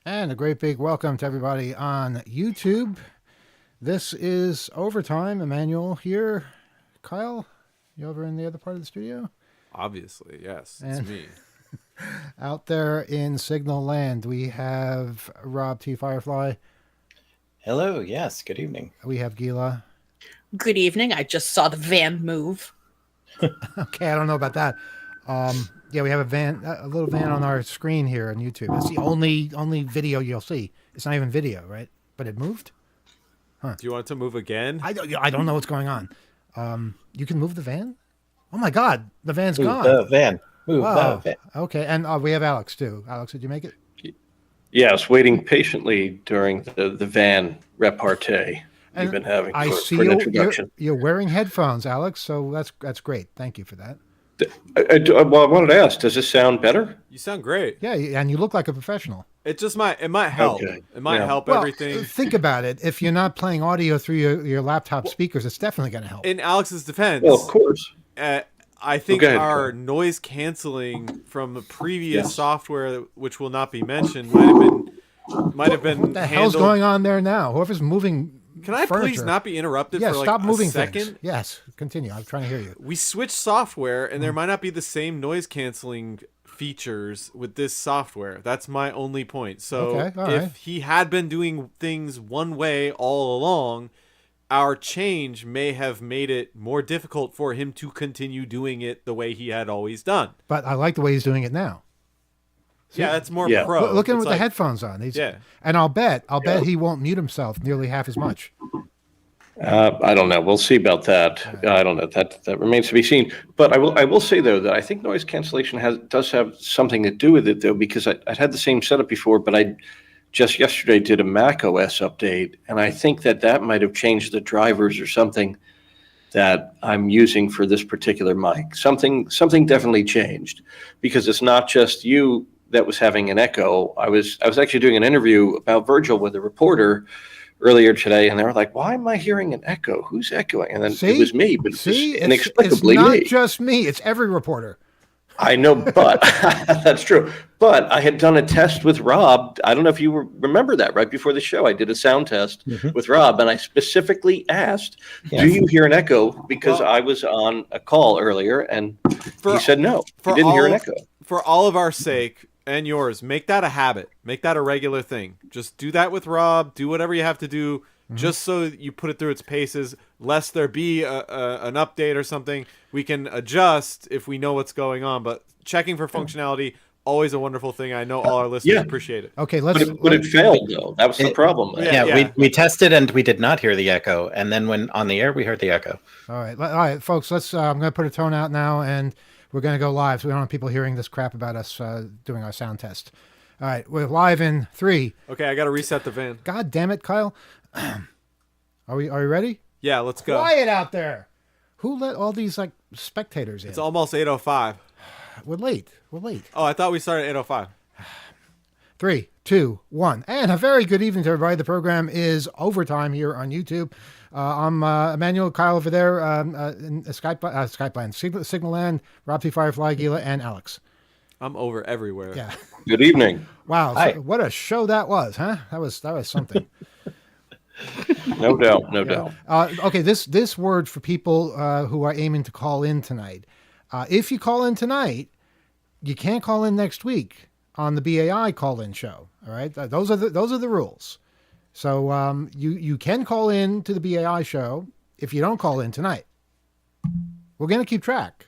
And a great big welcome to everybody on YouTube. This is Overtime. Emmanuel here. Kyle, you over in the other part of the studio? Obviously, yes. It's And me. out there in Signal Land, we have Rob T. Firefly. Hello, yes, good evening. We have Gila. Good evening. I just saw the van move. Okay, I don't know about that. Yeah, we have a little van on our screen here on YouTube. It's the only video you'll see. It's not even video, right? But it moved? Do you want it to move again? I don't know what's going on. You can move the van? Oh my God, the van's Move gone. the van. Move Wow. the van. Okay, and we have Alex too. Alex, did you make it? Yes, waiting patiently during the van repartee And you've been having I for, see for an you're, introduction. you're wearing headphones, Alex. So that's great. Thank you for that. I wanted to ask, does this sound better? You sound great. Yeah, and you look like a professional. It might help. Okay. It might Yeah. help Well, everything. think about it. If you're not playing audio through your laptop speakers, it's definitely going to help. In Alex's defense, Well, of course. I think go ahead, our Carl. noise canceling from the previous Yes. software, which will not be mentioned, might have been What the hell's handled. going on there now? Whoever's moving. Can I furniture. please not be interrupted Yeah, for like stop moving a second? things. Yes, continue. I'm trying to hear you. We switched software, and there might not be the same noise canceling features with this software. That's my only point. So Okay, all if right. he had been doing things one way all along, our change may have made it more difficult for him to continue doing it the way he had always done. But I like the way he's doing it now. Yeah, that's more Yeah. pro. Look at him It's with like- the headphones on. Yeah. And I'll bet he won't mute himself nearly half as much. I don't know. We'll see about that. I don't know. That remains to be seen. But I will say though that I think noise cancellation does have something to do with it though, because I'd had the same setup before, but I just yesterday did a Mac OS update, and I think that might have changed the drivers or something that I'm using for this particular mic. Something definitely changed, because it's not just you that was having an echo. I was actually doing an interview about Virgil with a reporter earlier today, and they were like, "Why am I hearing an echo? Who's echoing?" And then it was me, but it was inexplicably it's not me. just me. It's every reporter. I know, but that's true. But I had done a test with Rob. I don't know if you remember that. Right before the show, I did a sound test with Rob, and I specifically asked, "Do you hear an echo?" Because I was on a call earlier, and he said no. He didn't hear an echo. For all of our sake and yours, make that a habit. Make that a regular thing. Just do that with Rob. Do whatever you have to do, just so you put it through its paces. Lest there be an update or something, we can adjust if we know what's going on. But checking for functionality, always a wonderful thing. I know all our listeners appreciate it. Okay, But it failed though. That was the problem. Yeah. We tested and we did not hear the echo, and then when on the air we heard the echo. All right, folks. Let's. I'm going to put a tone out now, and we're going to go live. So we don't want people hearing this crap about us doing our sound test. All right, we're live in 3. Okay, I got to reset the van. God damn it, Kyle. Are we ready? Yeah, let's go. Quiet out there. Who let all these like spectators in? It's almost 8:05. We're late. Oh, I thought we started at 8:05. 3, 2, 1. And a very good evening to everybody. The program is Overtime here on YouTube. I'm Emmanuel, Kyle over there in Skype Signal Land, Rob T. Firefly, Gila, and Alex. I'm over everywhere. Yeah. Good evening. Wow. Hi. So what a show that was, huh? That was something. No doubt. No doubt. Okay, this word for people who are aiming to call in tonight. If you call in tonight, you can't call in next week on the BAI call-in show. All right, those are the rules. So you can call in to the BAI show if you don't call in tonight. We're going to keep track,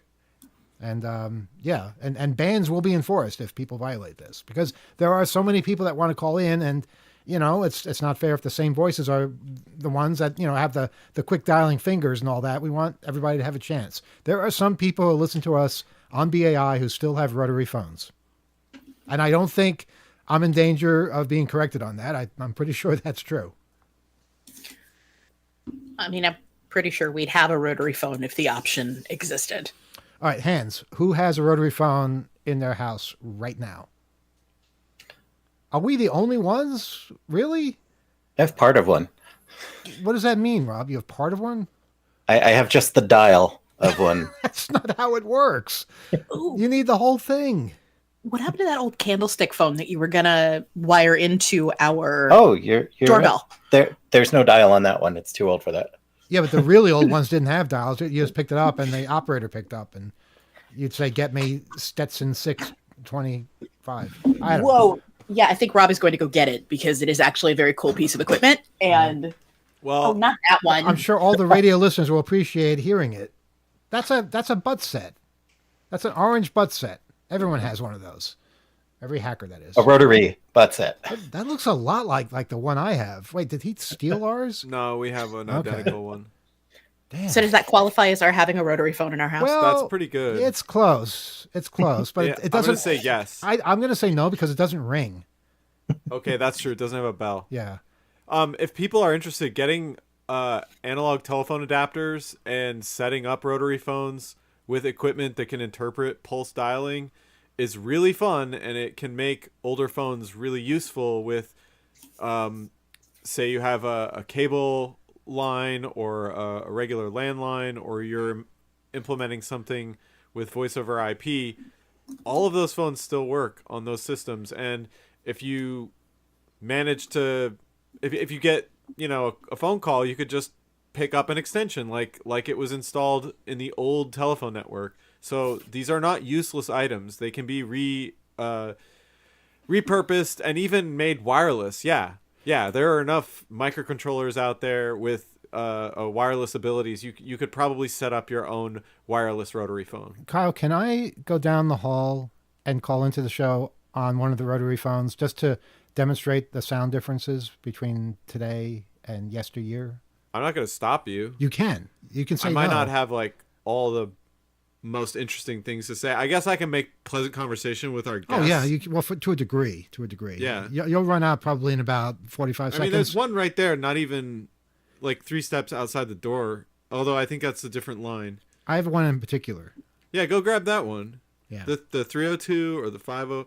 and and bans will be enforced if people violate this, because there are so many people that want to call in, and it's not fair if the same voices are the ones that have the quick dialing fingers and all that. We want everybody to have a chance. There are some people who listen to us on BAI who still have rotary phones. And I don't think I'm in danger of being corrected on that. I'm pretty sure that's true. I mean, I'm pretty sure we'd have a rotary phone if the option existed. All right, hands. Who has a rotary phone in their house right now? Are we the only ones? Really? I have part of one. What does that mean, Rob? You have part of one? I have just the dial of one. That's not how it works. Ooh. You need the whole thing. What happened to that old candlestick phone that you were gonna wire into our Oh, you're doorbell? There's no dial on that one. It's too old for that. Yeah, but the really old ones didn't have dials. You just picked it up, and the operator picked up, and you'd say, "Get me Stetson 625." I don't know. Whoa. Yeah, I think Rob is going to go get it because it is actually a very cool piece of equipment. And Well, not that one. I'm sure all the radio listeners will appreciate hearing it. That's a butt set. That's an orange butt set. Everyone has one of those. Every hacker, that is. A rotary butt set. That looks a lot like the one I have. Wait, did he steal ours? no, we have an Okay. identical one. Damn. So does that qualify as our having a rotary phone in our house? Well, That's pretty good. It's close. It's close, but Yeah, it I'm doesn't. gonna say yes. I'm going to say no because it doesn't ring. Okay, that's true. It doesn't have a bell. Yeah. If people are interested, getting analog telephone adapters and setting up rotary phones with equipment that can interpret pulse dialing is really fun, and it can make older phones really useful with, say you have a cable line or a regular landline, or you're implementing something with voice over IP. All of those phones still work on those systems, and if you manage to, if you get, a phone call, you could just pick up an extension like it was installed in the old telephone network. So these are not useless items. They can be repurposed and even made wireless. Yeah, there are enough microcontrollers out there with wireless abilities. You could probably set up your own wireless rotary phone. Kyle, can I go down the hall and call into the show on one of the rotary phones just to demonstrate the sound differences between today and yesteryear? I'm not going to stop you. You can. You can say I might no. not have like all the most interesting things to say. I guess I can make pleasant conversation with our guests. Oh yeah, to a degree. Yeah. You'll run out probably in about 45 seconds. I mean, there's one right there, not even like 3 steps outside the door. Although I think that's a different line. I have one in particular. Yeah, go grab that one. Yeah. The 302 or the 50.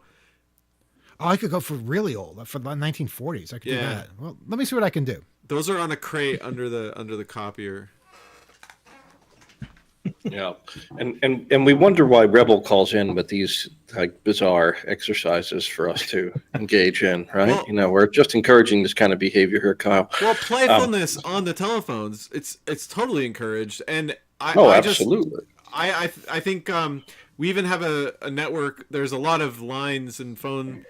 Oh, I could go for really old, for the 1940s. I could do Yeah. that. Well, let me see what I can do. Those are on a crate under the copier. Yeah, and we wonder why Rebel calls in with these like bizarre exercises for us to engage in, right? Well- We're just encouraging this kind of behavior here, Kyle. Well, playfulness on the telephones, it's totally encouraged, and Absolutely. I think we even have a network. There's a lot of lines and phone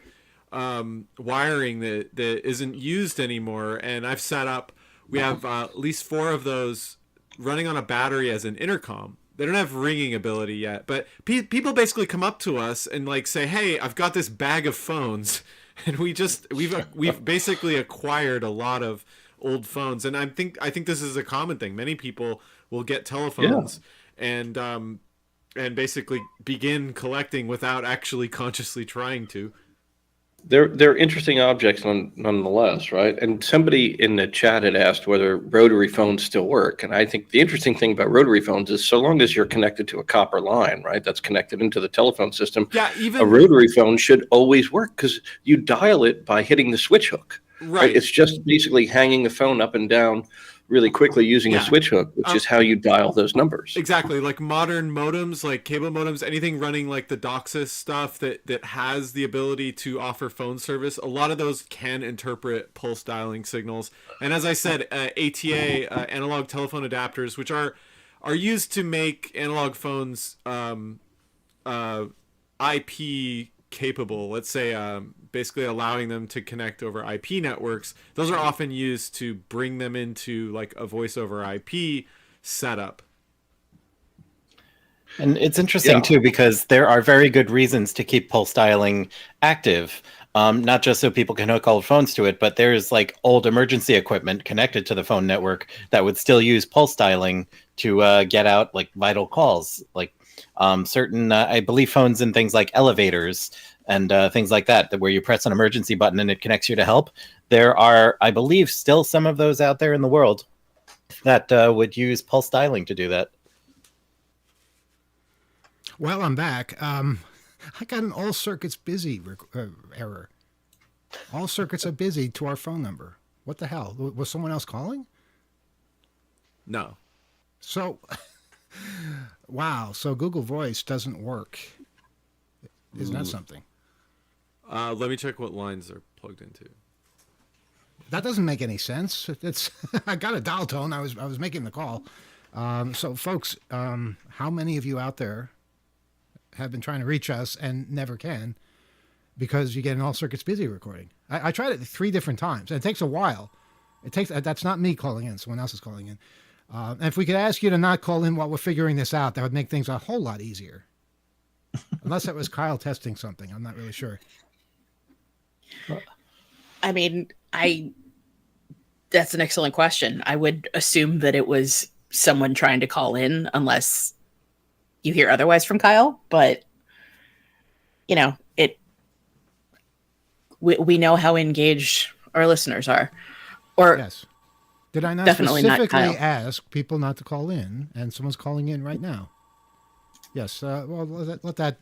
wiring that isn't used anymore, and I've set up. We have at least 4 of those running on a battery as an intercom. They don't have ringing ability yet, but people basically come up to us and like say, "Hey, I've got this bag of phones," and we've basically acquired a lot of old phones, and I think this is a common thing. Many people will get telephones and basically begin collecting without actually consciously trying to. They're interesting objects nonetheless, right? And somebody in the chat had asked whether rotary phones still work. And I think the interesting thing about rotary phones is so long as you're connected to a copper line, right, that's connected into the telephone system, Yeah, a rotary phone should always work because you dial it by hitting the switch hook. Right. It's just basically hanging the phone up and down really quickly using a switch hook, which is how you dial those numbers. Exactly, like modern modems, like cable modems, anything running like the DOCSIS stuff that has the ability to offer phone service. A lot of those can interpret pulse dialing signals, and as I said, ATA, analog telephone adapters, which are used to make analog phones IP capable. Let's say basically allowing them to connect over IP networks. Those are often used to bring them into like a voice over IP setup. And it's interesting too because there are very good reasons to keep pulse dialing active. Not just so people can hook old phones to it, but there's like old emergency equipment connected to the phone network that would still use pulse dialing to get out like vital calls, like certain, I believe, phones in things like elevators and things like that, where you press an emergency button and it connects you to help. There are, I believe, still some of those out there in the world that would use pulse dialing to do that. Well, I'm back. I got an all circuits busy error. All circuits are busy to our phone number. What the hell? Was someone else calling? No. So, wow. So Google Voice doesn't work. Isn't that something? Let me check what lines they're plugged into. That doesn't make any sense. It's I got a dial tone. I was making the call. So, folks, how many of you out there have been trying to reach us and never can because you get an all circuits busy recording? I tried it 3 different times. And it takes a while. That's not me calling in. Someone else is calling in. And if we could ask you to not call in while we're figuring this out, that would make things a whole lot easier. Unless it was Kyle testing something. I'm not really sure. I mean, that's an excellent question. I would assume that it was someone trying to call in, unless you hear otherwise from Kyle. But we know how engaged our listeners are. Or yes, did I not definitely specifically not Kyle. ask people not to call in? And someone's calling in right now. Yes. Well, let that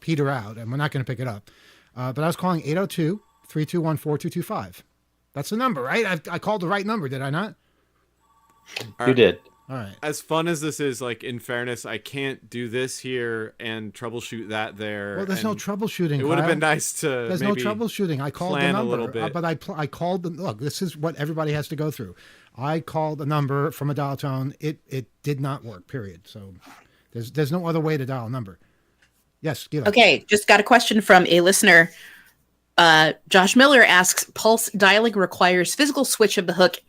peter out, and we're not going to pick it up. But I was calling 802-321-4225. That's the number, right? I called the right number, did I not? You did. All right. As fun as this is, like, in fairness, I can't do this here and troubleshoot that there. Well, there's no and troubleshooting. It would have Kyle. been nice to There's no maybe troubleshooting. I called the plan a number, little bit. but I called them. Look, this is what everybody has to go through. I called a number from a dial tone. It did not work. Period. So there's no other way to dial a number. Yes, Gila. Okay, just got a question from a listener. Josh Miller asks, pulse dialing requires physical switch of the hook.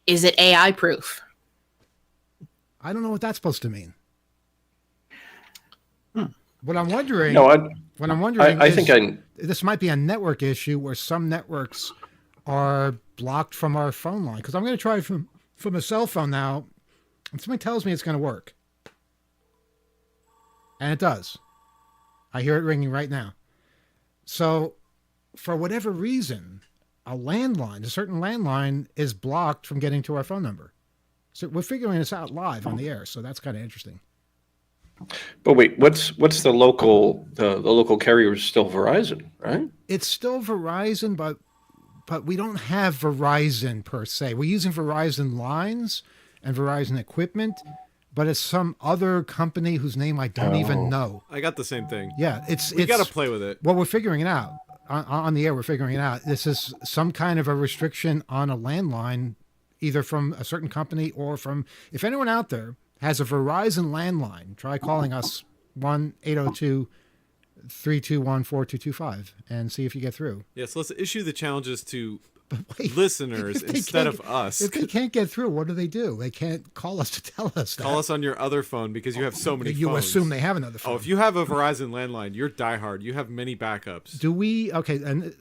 Is it AI proof? I don't know what that's supposed to mean. What I'm wondering. No, What I'm wondering I is think this might be a network issue where some networks are blocked from our phone line. Because I'm going to try from a cell phone now, and somebody tells me it's going to work. And it does. I hear it ringing right now. So, for whatever reason, a certain landline is blocked from getting to our phone number. So we're figuring this out live on the air. So that's kind of interesting. But wait, what's the local carrier is still Verizon, right? It's still Verizon, but we don't have Verizon per se. We're using Verizon lines and Verizon equipment, but it's some other company whose name I don't even know. I got the same thing. Yeah, We got to play with it. Well, we're figuring it out on the air. We're figuring it out. This is some kind of a restriction on a landline, either from a certain company or from. If anyone out there has a Verizon landline, try calling us 1-802-321-4225 and see if you get through. Yes, let's issue the challenges to Wait, listeners if they instead can't- of us. If they can't get through, what do? They can't call us to tell us that. Call us on your other phone because you have so many You phones. assume they have another phone. Oh, if you have a Verizon landline, you're diehard. You have many backups. Do we? Okay, and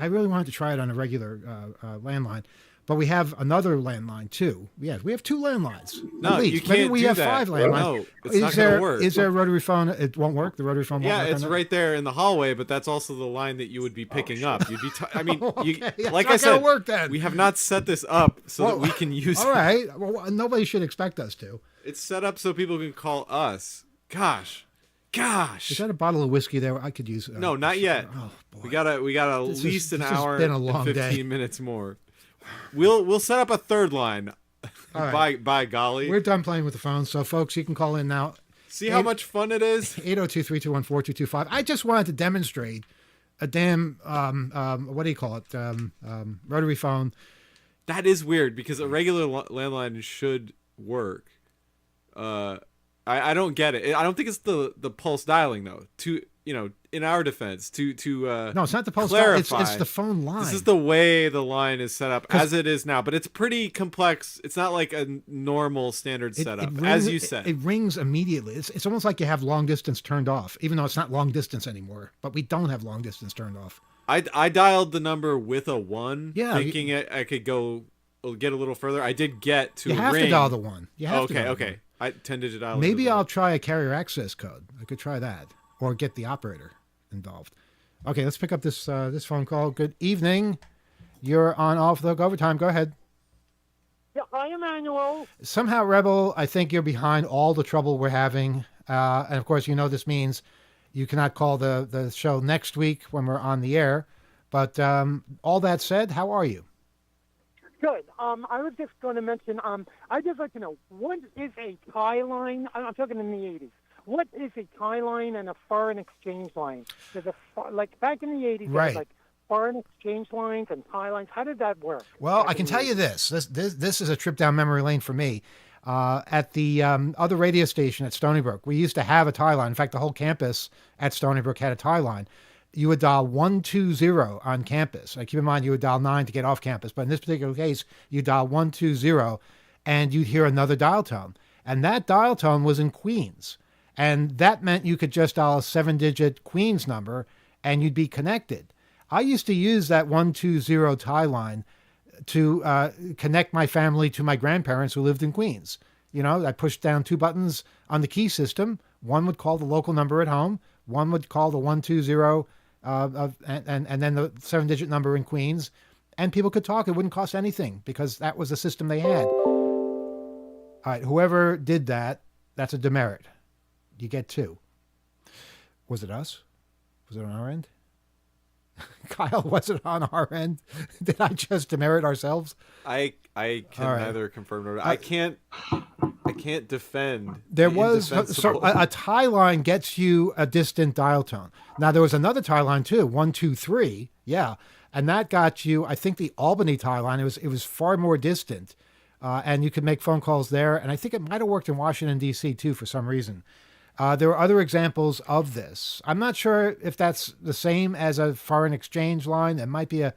I really wanted to try it on a regular landline, but we have another landline too. Yeah, we have 2 landlines. No, at least. you can't Maybe we do have that. 5 landlines. No, it's not going to work. Is there a rotary phone? It won't work. The rotary phone won't Yeah, work. it's on that? right there in the hallway, but that's also the line that you would be picking up. You'd be. I mean, Okay, that's like not I gonna said, work then. we have not set this up so that Well, we can use All it. right. Well, nobody should expect us to. It's set up so people can call us. Gosh. Is that a bottle of whiskey there? I could use. No, not yet. Oh boy. We got at least an this has hour been a long and 15 day. minutes more. We'll set up a third line. All right. By golly. We're done playing with the phone, so folks, you can call in now. See how much fun it is? 802-321-4225. I just wanted to demonstrate a damn what do you call it? Rotary phone. That is weird because a regular landline should work. I don't get it. I don't think it's the pulse dialing though. In our defense, to No, it's not the pulse. clarify, It's the phone line. This is the way the line is set up as it is now, but it's pretty complex. It's not like a normal standard setup, as you said. It rings immediately. It's almost like you have long distance turned off, even though it's not long distance anymore. But we don't have long distance turned off. I dialed the number with a 1, Yeah, thinking I could get a little further. I did get to You a have ring. to dial the 1. You have to dial the Okay. one. I 10-digit dial. Maybe I'll try a carrier access code. I could try that, or get the operator involved. Okay, let's pick up this phone call. Good evening. You're on Off the Hook Overtime. Go ahead. Yeah, hi, Emmanuel. Somehow, Rebel, I think you're behind all the trouble we're having. And of course, this means you cannot call the show next week when we're on the air. But all that said, how are you? Good. I was just going to mention, I'd just like to know, what is a tie line? I'm talking in the 80s. what is a tie line and a foreign exchange line? Like back in the 80s, there Right. was like foreign exchange lines and tie lines. How did that work? Well, back I in can the tell you 80s? this is a trip down memory lane for me. At the other radio station at Stony Brook, we used to have a tie line. In fact, the whole campus at Stony Brook had a tie line. You would dial 120 on campus. Now, keep in mind, you would dial 9 to get off campus. But in this particular case, you dial 120 and you'd hear another dial tone. And that dial tone was in Queens. And that meant you could just dial a 7-digit Queens number and you'd be connected. I used to use that 120 tie line to connect my family to my grandparents who lived in Queens. You know, I pushed down 2 buttons on the key system. One would call the local number at home. One would call the 120 and then the 7-digit number in Queens. And people could talk. It wouldn't cost anything because that was the system they had. All right, whoever did that, that's a demerit. You get 2. Was it us? Was it on our end? Kyle, was it on our end? Did I just demerit ourselves? I can All right. neither confirm nor I can't defend. There the was indefensible. a tie line gets you a distant dial tone. Now there was another tie line too, 123, yeah, and that got you. I think the Albany tie line. It was far more distant, and you could make phone calls there. And I think it might have worked in Washington D.C. too for some reason. There are other examples of this. I'm not sure if that's the same as a foreign exchange line. It might be a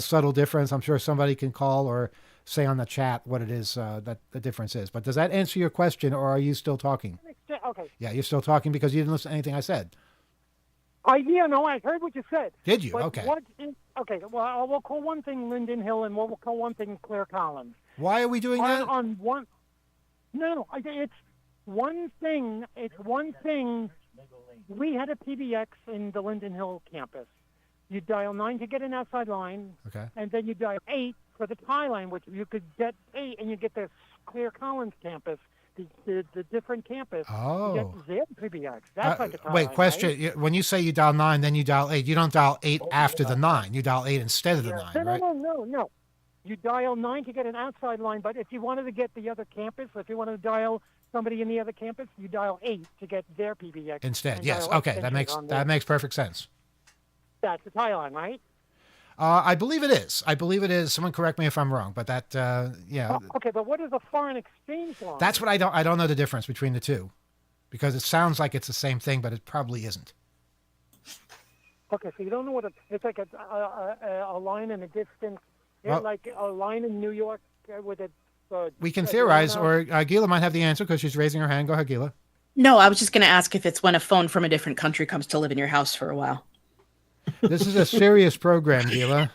subtle difference. I'm sure somebody can call or say on the chat what it is that the difference is. But does that answer your question, or are you still talking? Okay. Yeah, you're still talking because you didn't listen to anything I said. Yeah, no, I heard what you said. Did you? But Okay. Okay, well, we'll call one thing Linden Hill and we'll call one thing Claire Collins. Why are we doing that? On one, no, it's one thing. It's one thing. We had a PBX in the Linden Hill campus. You dial 9 to get an outside line, Okay. and then you dial 8 for the tie line, which you could get 8, and you get the Claire Collins campus, the different campus. Oh. You get their PBX. That's like a tie Wait, line, question. right? When you say you dial 9, then you dial 8. You don't dial 8 after the 9. You dial 8 instead of the 9, right? No. You dial 9 to get an outside line, but if you wanted to get the other campus, if you wanted to dial somebody in the other campus, you dial 8 to get their PBX. Instead, and yes. dial Okay, that extensions on makes perfect sense. That's a tie line, right? I believe it is. Someone correct me if I'm wrong, but that, yeah. Okay, but what is a foreign exchange line? That's what I don't know the difference between the two, because it sounds like it's the same thing, but it probably isn't. Okay, so you don't know what it's like a line in a distance, Well- like a line in New York with a. We can theorize, or Gila might have the answer because she's raising her hand. Go ahead, Gila. No, I was just going to ask if it's when a phone from a different country comes to live in your house for a while. This is a serious program, Gila.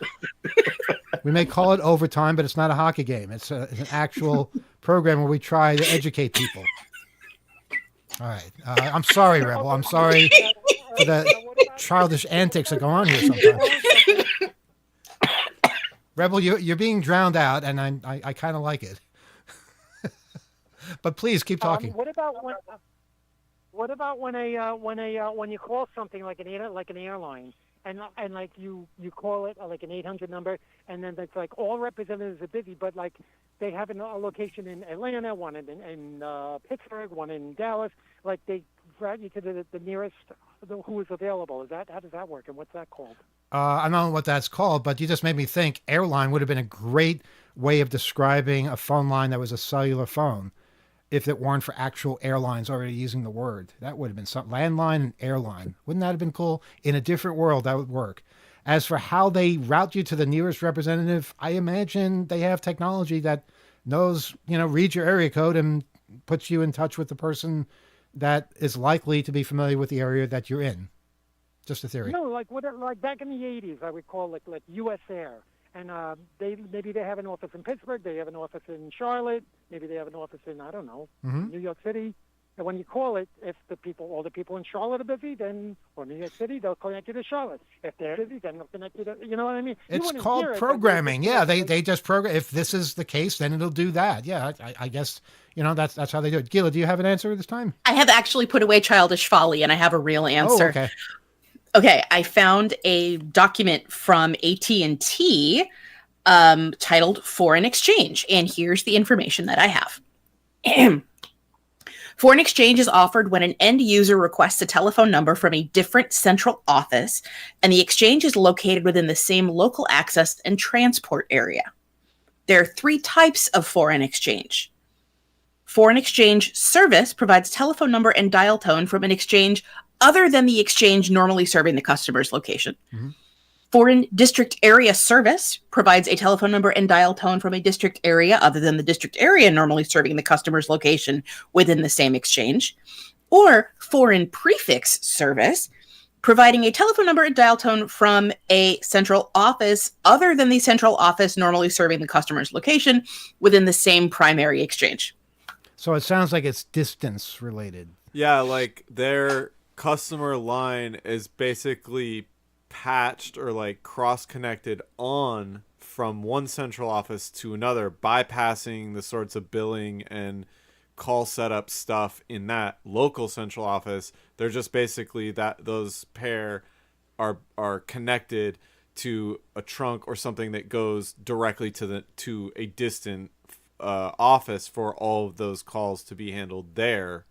We may call it overtime, but it's not a hockey game. It's an actual program where we try to educate people. All right. I'm sorry, Rebel. I'm sorry for the childish antics that go on here sometimes. Rebel, you're being drowned out, and I kind of like it. But please keep talking. What about when you call something like an airline and like you call it like an 800 number, and then it's like all representatives are busy, but like they have a location in Atlanta, one in Pittsburgh, one in Dallas, like they route you to the nearest who is available. How does that work, and what's that called? I don't know what that's called, but you just made me think airline would have been a great way of describing a phone line that was a cellular phone if it weren't for actual airlines already using the word. That would have been something. Landline and airline. Wouldn't that have been cool? In a different world, that would work. As for how they route you to the nearest representative, I imagine they have technology that knows, reads your area code and puts you in touch with the person that is likely to be familiar with the area that you're in. Just a theory. No, like back in the 80s, I would call like U.S. Air. And maybe they have an office in Pittsburgh, they have an office in Charlotte, maybe they have an office in, I don't know, New York City. And when you call it, if all the people in Charlotte are busy, or New York City, they'll connect you to Charlotte. If they're busy, then they'll connect you to, you know what I mean? It's called programming. Yeah, they just program. If this is the case, then it'll do that. Yeah, I guess, that's how they do it. Gila, do you have an answer this time? I have actually put away childish folly, and I have a real answer. Oh, okay. Okay, I found a document from AT&T titled Foreign Exchange, and here's the information that I have. Foreign exchange is offered when an end user requests a telephone number from a different central office, and the exchange is located within the same local access and transport area. There are 3 types of foreign exchange. Foreign exchange service provides telephone number and dial tone from an exchange other than the exchange normally serving the customer's location. Mm-hmm. Foreign district area service provides a telephone number and dial tone from a district area other than the district area normally serving the customer's location within the same exchange. Or foreign prefix service, providing a telephone number and dial tone from a central office other than the central office normally serving the customer's location within the same primary exchange. So it sounds like it's distance related. Yeah, like their customer line is basically patched or like cross-connected on from one central office to another, bypassing the sorts of billing and call setup stuff in that local central office. They're just basically that those pair are connected to a trunk or something that goes directly to a distant office for all of those calls to be handled there,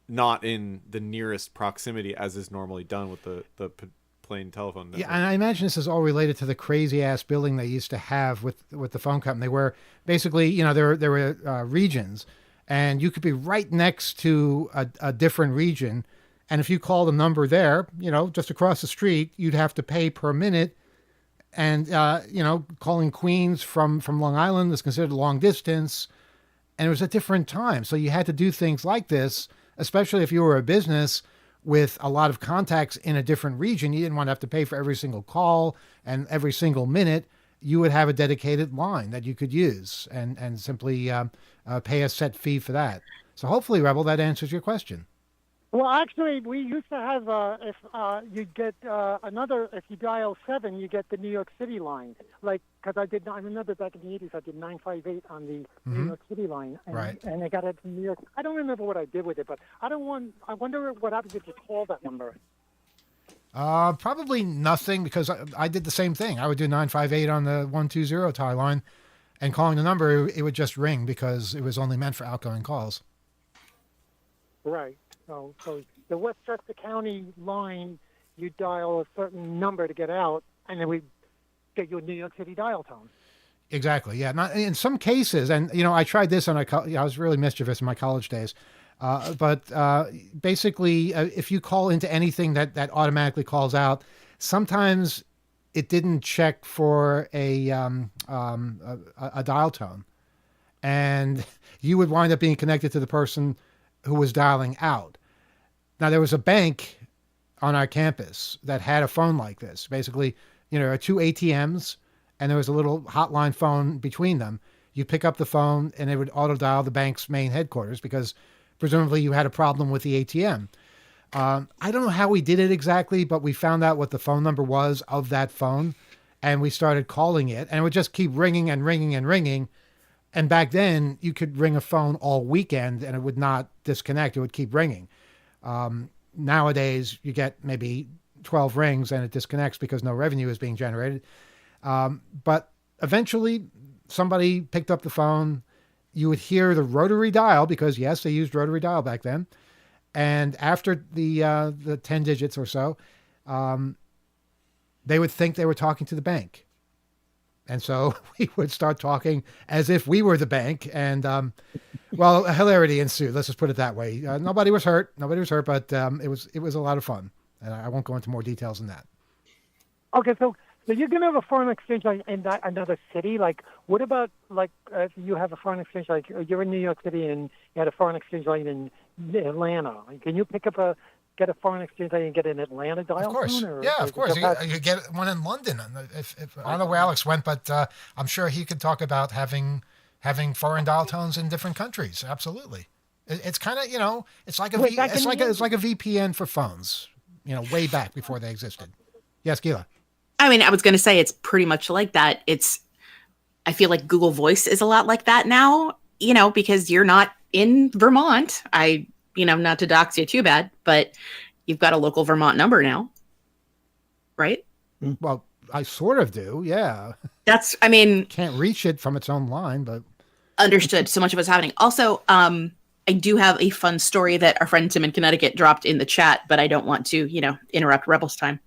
not in the nearest proximity as is normally done with the plain telephone network. Yeah, and I imagine this is all related to the crazy ass billing they used to have with the phone company, where basically, there were regions, and you could be right next to a different region, and if you called a number there, just across the street, you'd have to pay per minute. And, calling Queens from Long Island is considered long distance, and it was a different time. So you had to do things like this, especially if you were a business with a lot of contacts in a different region. You didn't want to have to pay for every single call and every single minute. You would have a dedicated line that you could use and simply pay a set fee for that. So hopefully, Rebel, that answers your question. Well, actually, we used to have, if you get if you dial 7, you get the New York City line. Because I remember back in the 80s, I did 958 on the New York City line. And, right. And I got it from New York. I don't remember what I did with it, but I wonder what happens if you call that number. Probably nothing, because I did the same thing. I would do 958 on the 120 tie line, and calling the number, it would just ring because it was only meant for outgoing calls. Right. So the Westchester County line, you dial a certain number to get out, and then we get you a New York City dial tone. Exactly. Yeah. Not in some cases, and I tried this on I was really mischievous in my college days. But basically, if you call into anything that automatically calls out, sometimes it didn't check for a dial tone, and you would wind up being connected to the person who was dialing out. Now, there was a bank on our campus that had a phone like this. Basically, two ATMs, and there was a little hotline phone between them. You pick up the phone, and it would auto dial the bank's main headquarters because presumably you had a problem with the ATM. I don't know how we did it exactly, but we found out what the phone number was of that phone, and we started calling it, and it would just keep ringing and ringing and ringing. And back then, you could ring a phone all weekend, and it would not disconnect. It would keep ringing. Nowadays, you get maybe 12 rings, and it disconnects because no revenue is being generated. But eventually, somebody picked up the phone. You would hear the rotary dial, because, yes, they used rotary dial back then. And after the 10 digits or so, they would think they were talking to the bank. And so we would start talking as if we were the bank. And, hilarity ensued. Let's just put it that way. Nobody was hurt, but it was a lot of fun. And I won't go into more details than that. Okay, so you're going to have a foreign exchange like in another city? What about if you have a foreign exchange, like you're in New York City and you had a foreign exchange line in Atlanta? Can you get a foreign exchange line and get an Atlanta dial? Of course. Tone, Of course. You get one in London. If I don't know where Alex went, but I'm sure he could talk about having foreign dial tones in different countries. Absolutely. It's kind of, it's like a VPN for phones, way back before they existed. Yes, Gila. I mean, I was going to say it's pretty much like that. I feel like Google Voice is a lot like that now, because you're not in Vermont. Not to dox you too bad, but you've got a local Vermont number now, right? Well, I sort of do, yeah. Can't reach it from its own line, but understood. So much of what's happening. Also, I do have a fun story that our friend Tim in Connecticut dropped in the chat, but I don't want to, interrupt Rebels time.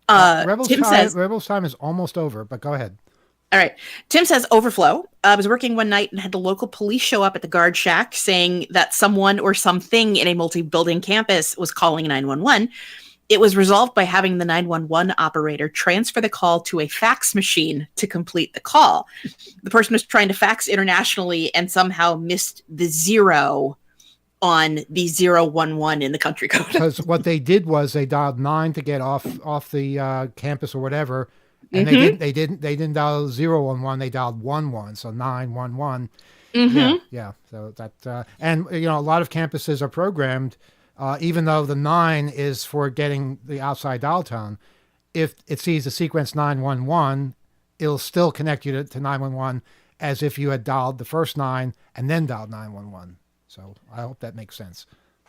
Tim says, Rebels time is almost over, but go ahead. all right. Tim says, overflow. I was working one night and had the local police show up at the guard shack saying that someone or something in a multi-building campus was calling 911. It was resolved by having the 911 operator transfer the call to a fax machine to complete the call. The person was trying to fax internationally and somehow missed the 0 on the 011 in the country code. Because what they did was they dialed 9 to get off the campus or whatever, and they didn't dial 011. They dialed 11, so 911. Yeah. So that and a lot of campuses are programmed. Even though the 9 is for getting the outside dial tone, if it sees the sequence 911, it'll still connect you to 911 as if you had dialed the first 9 and then dialed 911. So I hope that makes sense.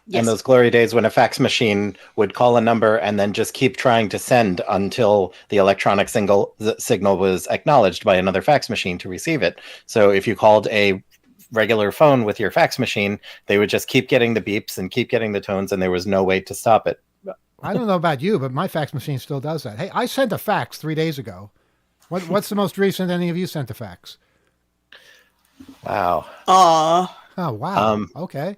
Yes. And those glory days when a fax machine would call a number and then just keep trying to send until the electronic signal was acknowledged by another fax machine to receive it. So if you called a regular phone with your fax machine, they would just keep getting the beeps and keep getting the tones, and there was no way to stop it. I don't know about you, but my fax machine still does that. Hey, I sent a fax 3 days ago. What's the most recent any of you sent a fax? Wow. Oh, wow. Okay.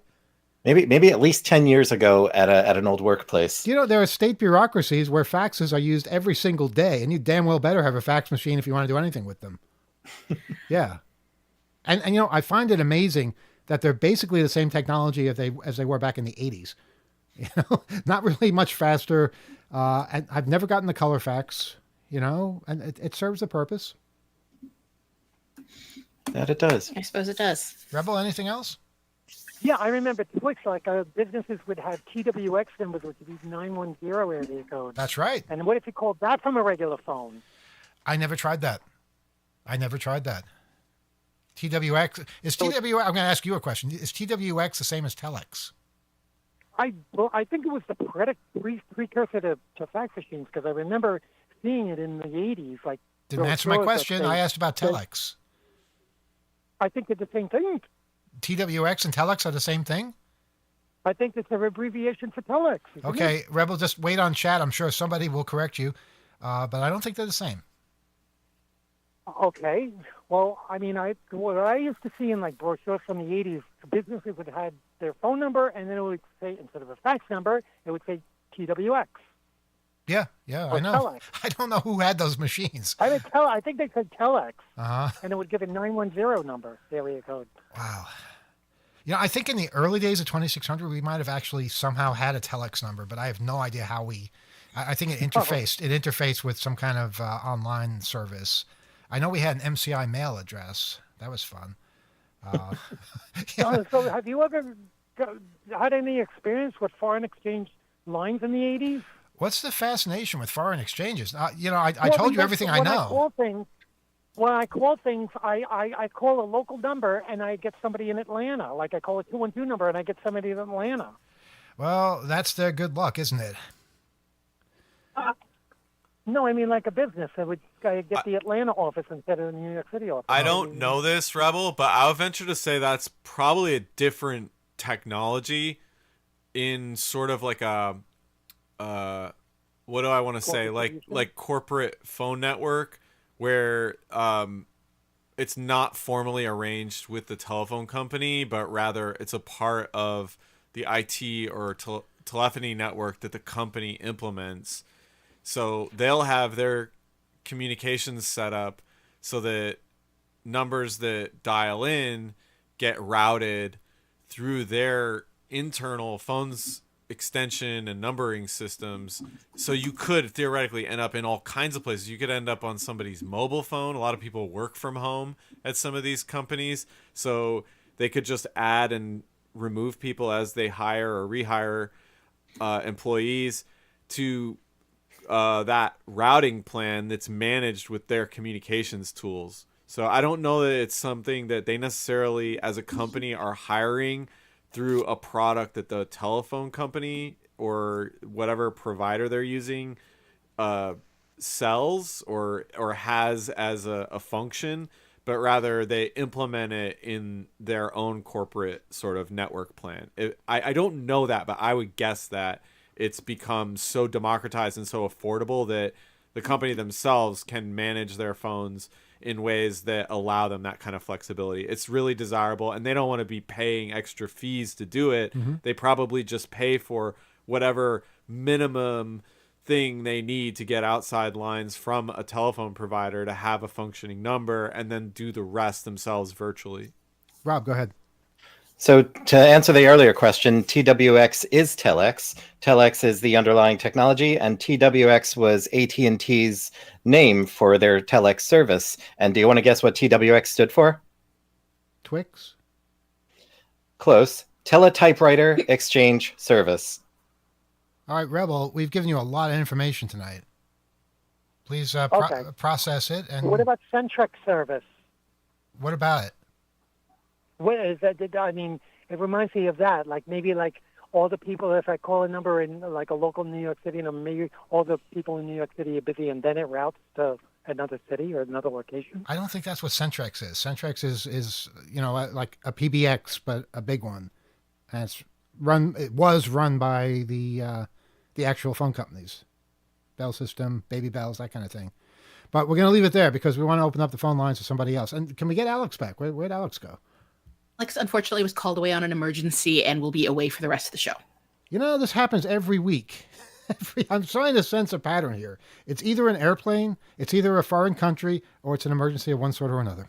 Maybe at least 10 years ago at an old workplace. There are state bureaucracies where faxes are used every single day, and you damn well better have a fax machine if you want to do anything with them. Yeah. And I find it amazing that they're basically the same technology as they were back in the 80s. Not really much faster. And I've never gotten the color fax, and it serves a purpose. That it does. I suppose it does. Rebel, anything else? Yeah, I remember Twix, businesses would have TWX numbers, which would be 910 area code. That's right. And what if you called that from a regular phone? I never tried that. TWX is TWX. I'm going to ask you a question. Is TWX the same as Telex? I think it was the precursor to fax machines, because I remember seeing it in the 80s. Didn't answer my question. I asked about Telex. I think they're the same thing. TWX and Telex are the same thing? I think it's an abbreviation for Telex. Okay, Rebel, just wait on chat. I'm sure somebody will correct you, but I don't think they're the same. Okay. Well, what I used to see in brochures from the 80s, businesses would have their phone number, and then it would say, instead of a fax number, it would say TWX. Yeah, I know. Telex. I don't know who had those machines. I think they said Telex, and it would give a 910 number, the area code. Wow. I think in the early days of 2600, we might have actually somehow had a Telex number, but I have no idea how I think it interfaced. It interfaced with some kind of online service. I know we had an MCI mail address. That was fun. So have you ever had any experience with foreign exchange lines in the 80s? What's the fascination with foreign exchanges? I told you everything I know. When I call things, I call a local number and I get somebody in Atlanta. I call a 212 number and I get somebody in Atlanta. Well, that's their good luck, isn't it? No, I mean like a business. I would get the Atlanta office instead of the New York City office. I don't know this, Rebel, but I would venture to say that's probably a different technology in sort of like a what do I want to say? Like corporate phone network where it's not formally arranged with the telephone company, but rather it's a part of the IT or telephony network that the company implements. So they'll have their communications set up so that numbers that dial in get routed through their internal phones extension and numbering systems. So you could theoretically end up in all kinds of places. You could end up on somebody's mobile phone. A lot of people work from home at some of these companies. So they could just add and remove people as they hire or rehire employees to that routing plan that's managed with their communications tools. So I don't know that it's something that they necessarily as a company are hiring through a product that the telephone company or whatever provider they're using sells or has as a function, but rather they implement it in their own corporate sort of network plan. I don't know that, but I would guess that it's become so democratized and so affordable that the company themselves can manage their phones in ways that allow them that kind of flexibility. It's really desirable, and they don't want to be paying extra fees to do it. They probably just pay for whatever minimum thing they need to get outside lines from a telephone provider to have a functioning number, and then do the rest themselves virtually. Rob, go ahead. So to answer the earlier question, TWX is Telex. Telex is the underlying technology, and TWX was AT&T's name for their Telex service. And do you want to guess what TWX stood for? Twix? Close. Teletypewriter Exchange Service. All right, Rebel, we've given you a lot of information tonight. Please Okay. process it. And What about Centrex service? what about it? What is that? I mean, it reminds me of that. Like maybe like all the people, if I call a number in like a local New York City, and maybe all the people in New York City are busy, and then it routes to another city or another location. I don't think that's what Centrex is. Centrex is like a PBX, but a big one. And it was run by the actual phone companies, Bell System, Baby Bells, that kind of thing. But we're going to leave it there because we want to open up the phone lines to somebody else. And can we get Alex back? Where'd Alex go? Alex, unfortunately, was called away on an emergency and will be away for the rest of the show. This happens every week. I'm trying to sense a pattern here. It's either an airplane, it's either a foreign country, or it's an emergency of one sort or another.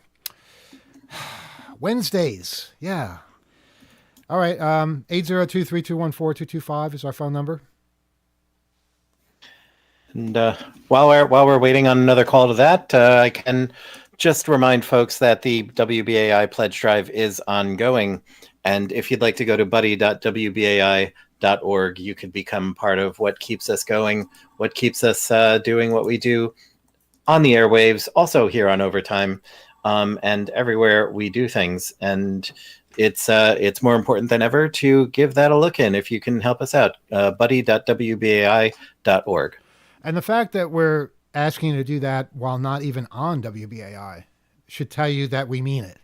Wednesdays. Yeah. All right. 802-321-4225 is our phone number. And while we're waiting on another call to that, I can just remind folks that the WBAI pledge drive is ongoing. And if you'd like to go to buddy.wbai.org, you could become part of what keeps us going, what keeps us doing what we do on the airwaves, also here on Overtime, and everywhere we do things. And it's more important than ever to give that a look in if you can help us out. buddy.wbai.org. And the fact that we're asking you to do that while not even on WBAI should tell you that we mean it.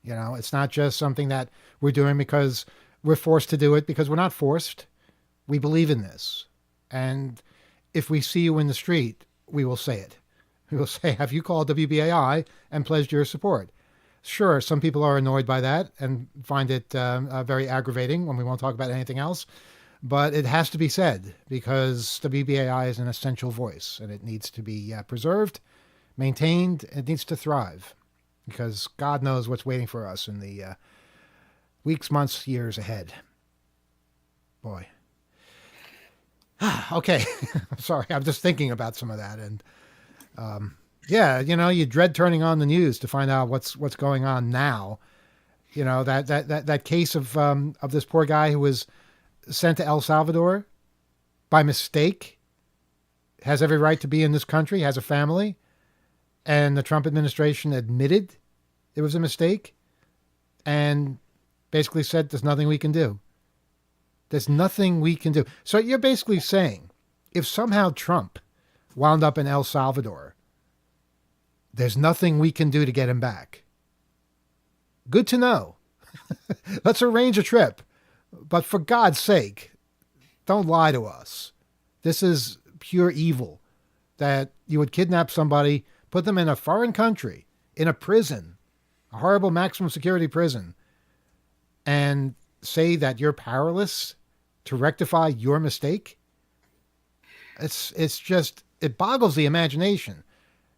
It's not just something that we're doing because we're forced to do it, because we're not forced. We believe in this. And if we see you in the street, we will say it. We will say, have you called WBAI and pledged your support? Sure, some people are annoyed by that and find it very aggravating when we won't talk about anything else. But it has to be said because WBAI is an essential voice and it needs to be preserved, maintained. It needs to thrive because God knows what's waiting for us in the weeks, months, years ahead. Boy. Okay. Sorry. I'm just thinking about some of that. And you dread turning on the news to find out what's going on now. That case of this poor guy who was sent to El Salvador by mistake, has every right to be in this country, has a family, and the Trump administration admitted it was a mistake and basically said there's nothing we can do. There's nothing we can do. So you're basically saying if somehow Trump wound up in El Salvador, there's nothing we can do to get him back. Good to know. Let's arrange a trip. But for God's sake, don't lie to us. This is pure evil that you would kidnap somebody, put them in a foreign country, in a prison, a horrible maximum security prison, and say that you're powerless to rectify your mistake. It's just, it boggles the imagination.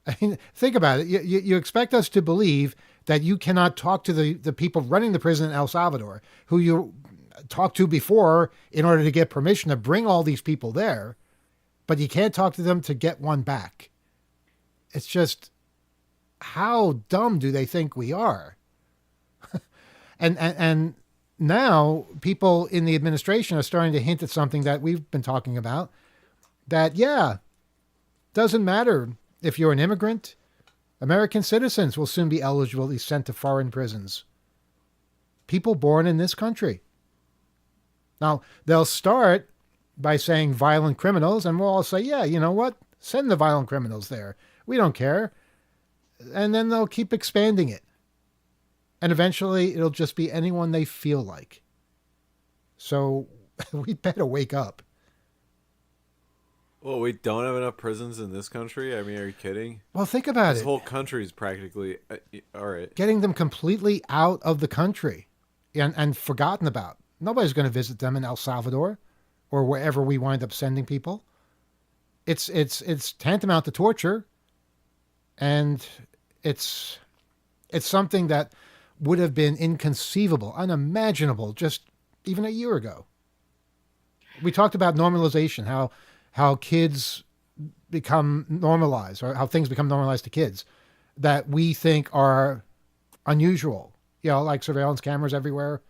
I mean, think about it. You expect us to believe that you cannot talk to the people running the prison in El Salvador, who you talked to before in order to get permission to bring all these people there, but you can't talk to them to get one back. It's just, how dumb do they think we are? and now people in the administration are starting to hint at something that we've been talking about, that, doesn't matter if you're an immigrant. American citizens will soon be eligible to be sent to foreign prisons. People born in this country. Now, they'll start by saying violent criminals, and we'll all say, yeah, you know what? Send the violent criminals there. We don't care. and then they'll keep expanding it. And eventually it'll just be anyone they feel like. So we better wake up. Well, we don't have enough prisons in this country? I mean, are you kidding? Well, think about This it. whole country is practically... all right. Getting them completely out of the country and forgotten about. Nobody's going to visit them in El Salvador or wherever we wind up sending people. It's tantamount to torture, and it's something that would have been inconceivable, unimaginable just even a year ago. We talked about normalization, how kids become normalized, or how things become normalized to kids that we think are unusual, like surveillance cameras everywhere,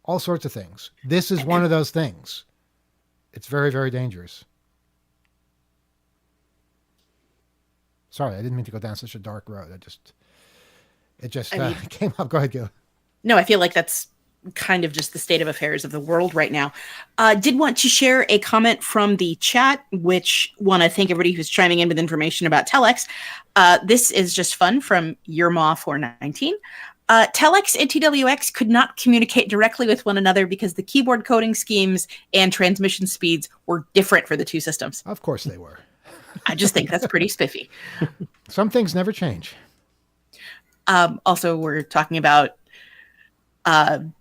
all sorts of things. This is one of those things. It's very, very dangerous. Sorry, I didn't mean to go down such a dark road. It just came up. Go ahead, Gil. No, I feel like that's kind of just the state of affairs of the world right now. Did want to share a comment from the chat, which want to thank everybody who's chiming in with information about Telex. This is just fun from YurMaw419. Telex and TWX could not communicate directly with one another because the keyboard coding schemes and transmission speeds were different for the two systems. Of course they were. I just think that's pretty spiffy. Some things never change. Also, we're talking about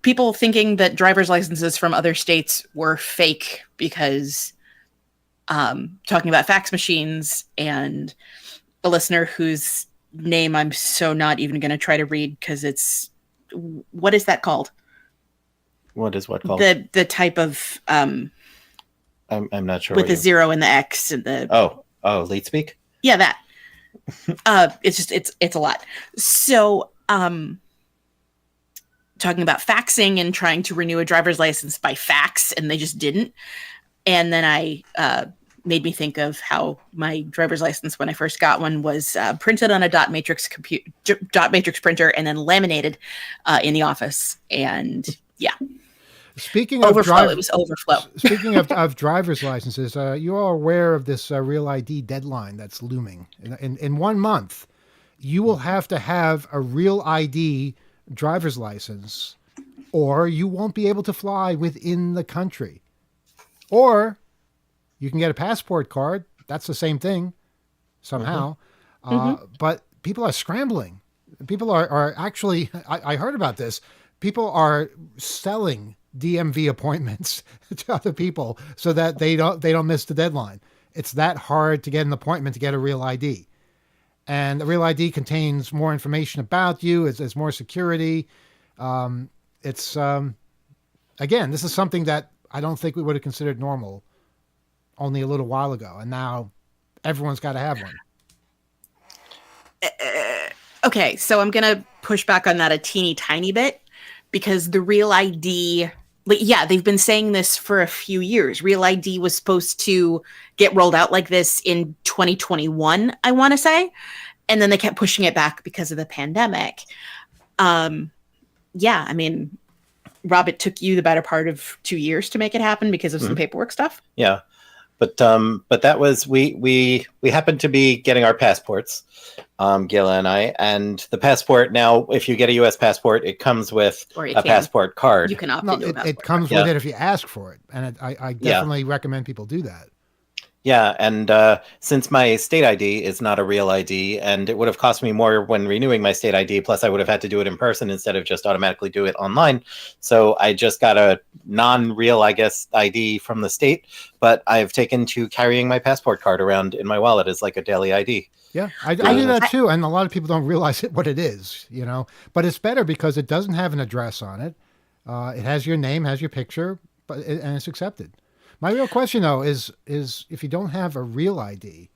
people thinking that driver's licenses from other states were fake because talking about fax machines, and a listener whose name I'm so not even going to try to read because it's, what is that called? What is what called? The type of I'm not sure. with the zero and the X and the lead speak. Yeah, that. It's a lot. So talking about faxing and trying to renew a driver's license by fax, and they just didn't. And then I made me think of how my driver's license, when I first got one, was printed on a dot matrix printer and then laminated in the office. And yeah, speaking of overflow, it was overflow. Speaking of driver's licenses, you are aware of this Real ID deadline that's looming. In 1 month, you will have to have a Real ID driver's license, or you won't be able to fly within the country. Or you can get a passport card. That's the same thing somehow. But people are scrambling. People are actually, I heard about this. People are selling DMV appointments to other people so that they don't miss the deadline. It's that hard to get an appointment to get a Real ID. And the Real ID contains more information about you. It's more security. Again, this is something that I don't think we would have considered normal only a little while ago. And now everyone's got to have one. Okay, so I'm going to push back on that a teeny tiny bit, because the Real ID, they've been saying this for a few years. Real ID was supposed to get rolled out like this in 2021, I want to say. And then they kept pushing it back because of the pandemic. I mean, Rob, it took you the better part of 2 years to make it happen because of some paperwork stuff. Yeah. But that was, we happened to be getting our passports, Gila and I, and the passport now, if you get a U.S. passport, it comes with a passport card. You can opt into a passport it comes with it if you ask for it. And I definitely recommend people do that. Yeah, and since my state ID is not a Real ID, and it would have cost me more when renewing my state ID, plus I would have had to do it in person instead of just automatically do it online. So I just got a non-real, ID from the state, but I've taken to carrying my passport card around in my wallet as like a daily ID. Yeah, I do that too, and a lot of people don't realize what it is, But it's better because it doesn't have an address on it. It has your name, has your picture, and it's accepted. My real question, though, is if you don't have a Real ID,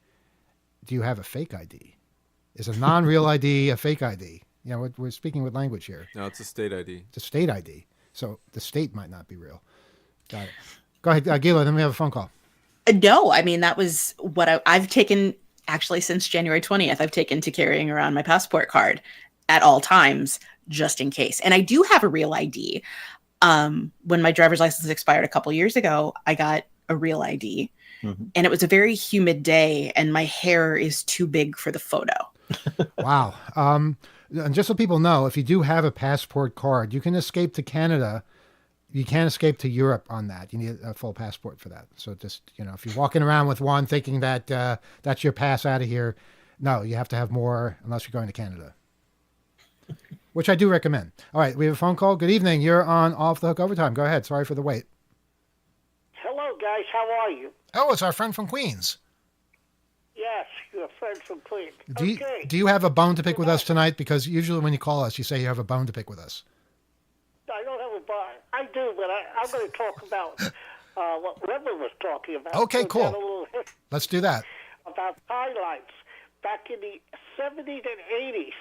do you have a fake ID? Is a non-real ID a fake ID? We're speaking with language here. No, it's a state ID. It's a state ID. So the state might not be real. Got it. Go ahead, Gila, then we have a phone call. No, I mean, that was what I've taken, actually, since January 20th. I've taken to carrying around my passport card at all times, just in case. And I do have a Real ID. When my driver's license expired a couple years ago, I got a Real ID, and it was a very humid day, and my hair is too big for the photo. Wow. And just so people know, if you do have a passport card, you can escape to Canada. You can't escape to Europe on that. You need a full passport for that. So just, if you're walking around with one thinking that that's your pass out of here, no, you have to have more unless you're going to Canada, which I do recommend. All right, we have a phone call. Good evening. You're on Off the Hook Overtime. Go ahead. Sorry for the wait. Hello, guys. How are you? Oh, it's our friend from Queens. Yes, you're a friend from Queens. Do you have a bone to pick with us tonight? Because usually when you call us, you say you have a bone to pick with us. I don't have a bar. I do, but I'm going to talk about what Reverend was talking about. Okay, Go cool. down a little history Let's do that. about highlights. Back in the 70s and 80s,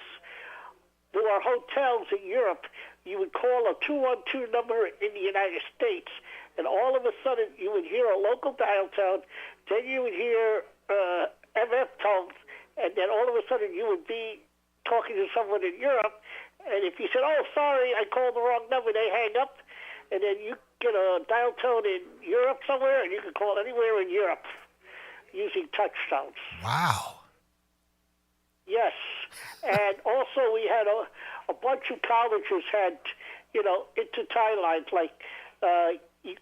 there were hotels in Europe. You would call a 212 number in the United States, and all of a sudden you would hear a local dial tone, then you would hear MF tones, and then all of a sudden you would be talking to someone in Europe, and if you said, "Oh, sorry, I called the wrong number," they hang up, and then you get a dial tone in Europe somewhere, and you can call anywhere in Europe using touch tones. Wow. Yes, and also we had a bunch of colleges had, intertie lines. Like, you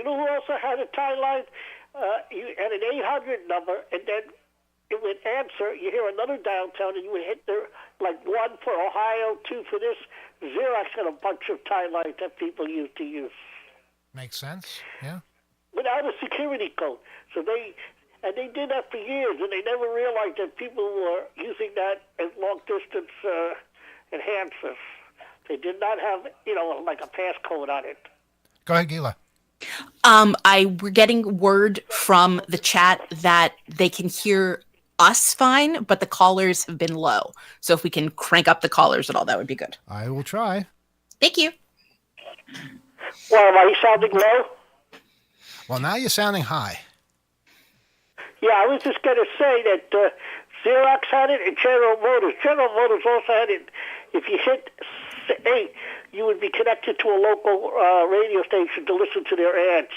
know who also had a tie line? You had an 800 number, and then it would answer. You hear another dial tone, and you would hit like 1 for Ohio, 2 for this. Xerox had a bunch of tie lines that people used to use. Makes sense. Yeah. Without a security code. So they did that for years, and they never realized that people were using that as long-distance enhancers. They did not have, like a passcode on it. Go ahead, Gila. We're getting word from the chat that they can hear us fine, but the callers have been low. So if we can crank up the callers at all, that would be good. I will try. Thank you. Well, am I sounding low? Well, now you're sounding high. Yeah, I was just going to say that Xerox had it and General Motors. General Motors also had it. If you hit 8, you would be connected to a local radio station to listen to their ads.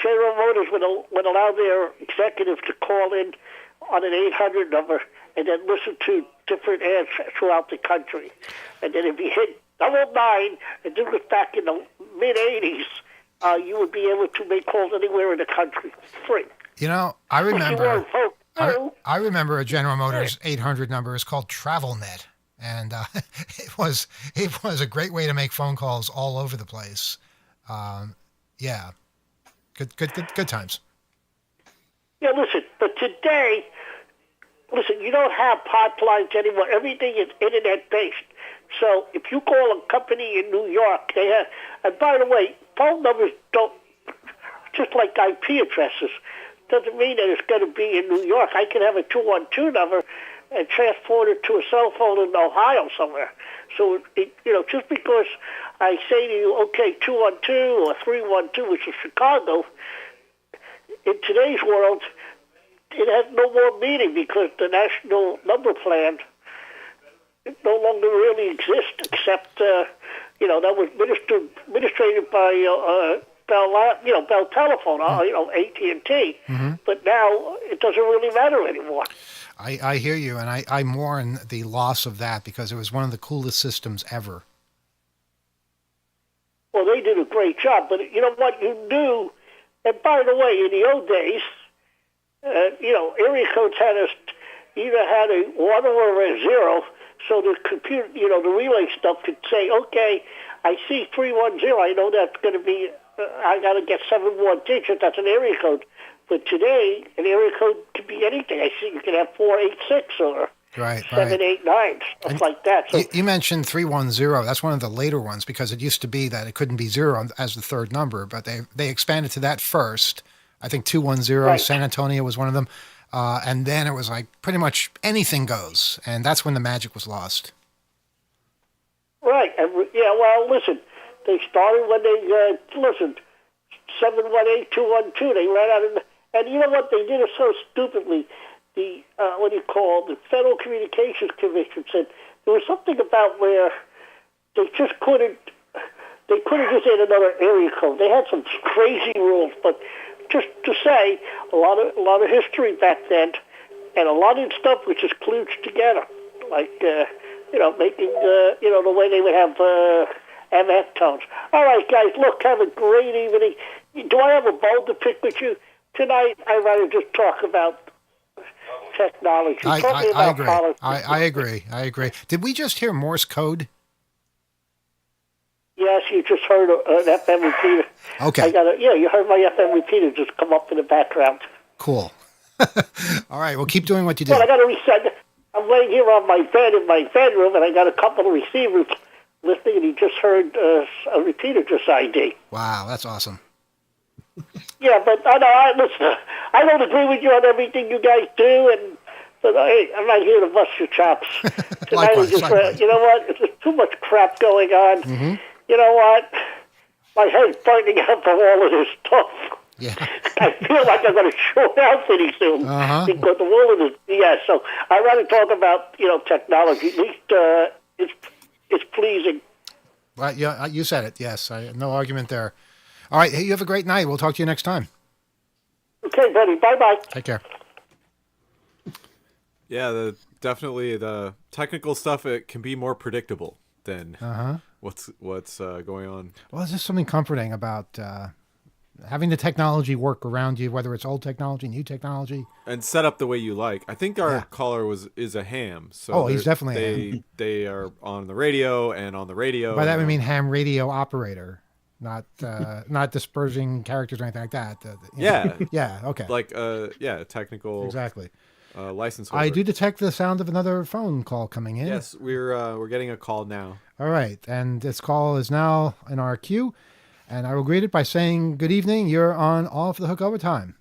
General Motors would allow their executives to call in on an 800 number and then listen to different ads throughout the country. And then if you hit 99, and this was back in the mid-80s, you would be able to make calls anywhere in the country free. I remember. I remember a General Motors 800 number is called TravelNet, and it was a great way to make phone calls all over the place. Yeah, good times. Yeah, but today, you don't have pipelines anymore. Everything is internet-based. So if you call a company in New York, they have, and by the way, phone numbers don't, just like IP addresses, doesn't mean that it's going to be in New York. I can have a 212 number and transport it to a cell phone in Ohio somewhere. So, just because I say to you, okay, 212 or 312, which is Chicago, in today's world, it has no more meaning because the national number plan no longer really exists, except, that was administrated by Bell Telephone, AT&T. Mm-hmm. But now it doesn't really matter anymore. I hear you, and I mourn the loss of that because it was one of the coolest systems ever. Well, they did a great job, but you know what you do, and by the way, in the old days, area codes either had a 1 or a 0, so the computer, the relay stuff could say, okay, I see 310, I know that's going to be, I got to get 7 more digits, that's an area code. But today, an area code could be anything. I see you can have 486 or 789, stuff like that. So, you mentioned 310. That's one of the later ones because it used to be that it couldn't be 0 as the third number, but they expanded to that first. I think 210, right. San Antonio was one of them. And then it was like pretty much anything goes. And that's when the magic was lost. Right. And, listen, they started when they, 718, 212, they ran out of, and you know what, they did it so stupidly. The, the Federal Communications Commission said there was something about where they couldn't just add another area code. They had some crazy rules, but just to say, a lot of history back then, and a lot of stuff which is kludged together, like making the way they would have MF tones. All right, guys, look, have a great evening. Do I have a bone to pick with you tonight? I'd rather just talk about technology. I agree. I agree. I agree. Did we just hear Morse code? Yes, you just heard an FM repeater. Okay. You heard my FM repeater just come up in the background. Cool. All right, well, keep doing what you do. Well, I got to reset. I'm laying here on my bed in my bedroom, and I got a couple of receivers listening, and he just heard a repeater just ID. Wow, that's awesome. Yeah, but listen, I don't agree with you on everything you guys do, but hey, I'm not here to bust your chops. Likewise. You know what? There's just too much crap going on. Mm-hmm. You know what? My head's burning out from all of this stuff. Yeah. I feel like I'm going to show out pretty soon because of all of this BS. So I'd rather talk about technology. At least it's pleasing. Well, yeah, you said it. Yes, no argument there. All right, hey, you have a great night. We'll talk to you next time. Okay, buddy. Bye-bye. Take care. Yeah, definitely the technical stuff, it can be more predictable than what's going on. Well, there's just something comforting about having the technology work around you, whether it's old technology, new technology, and set up the way you like. I think our caller is a ham. So he's definitely a ham. They are on the radio and on the radio. By that we mean ham radio operator, not dispersing characters or anything like that. Yeah. Okay. Like technical. Exactly. License holder. I do detect the sound of another phone call coming in. Yes, we're getting a call now. All right, and this call is now in our queue, and I will greet it by saying, good evening, you're on Off the Hook Overtime.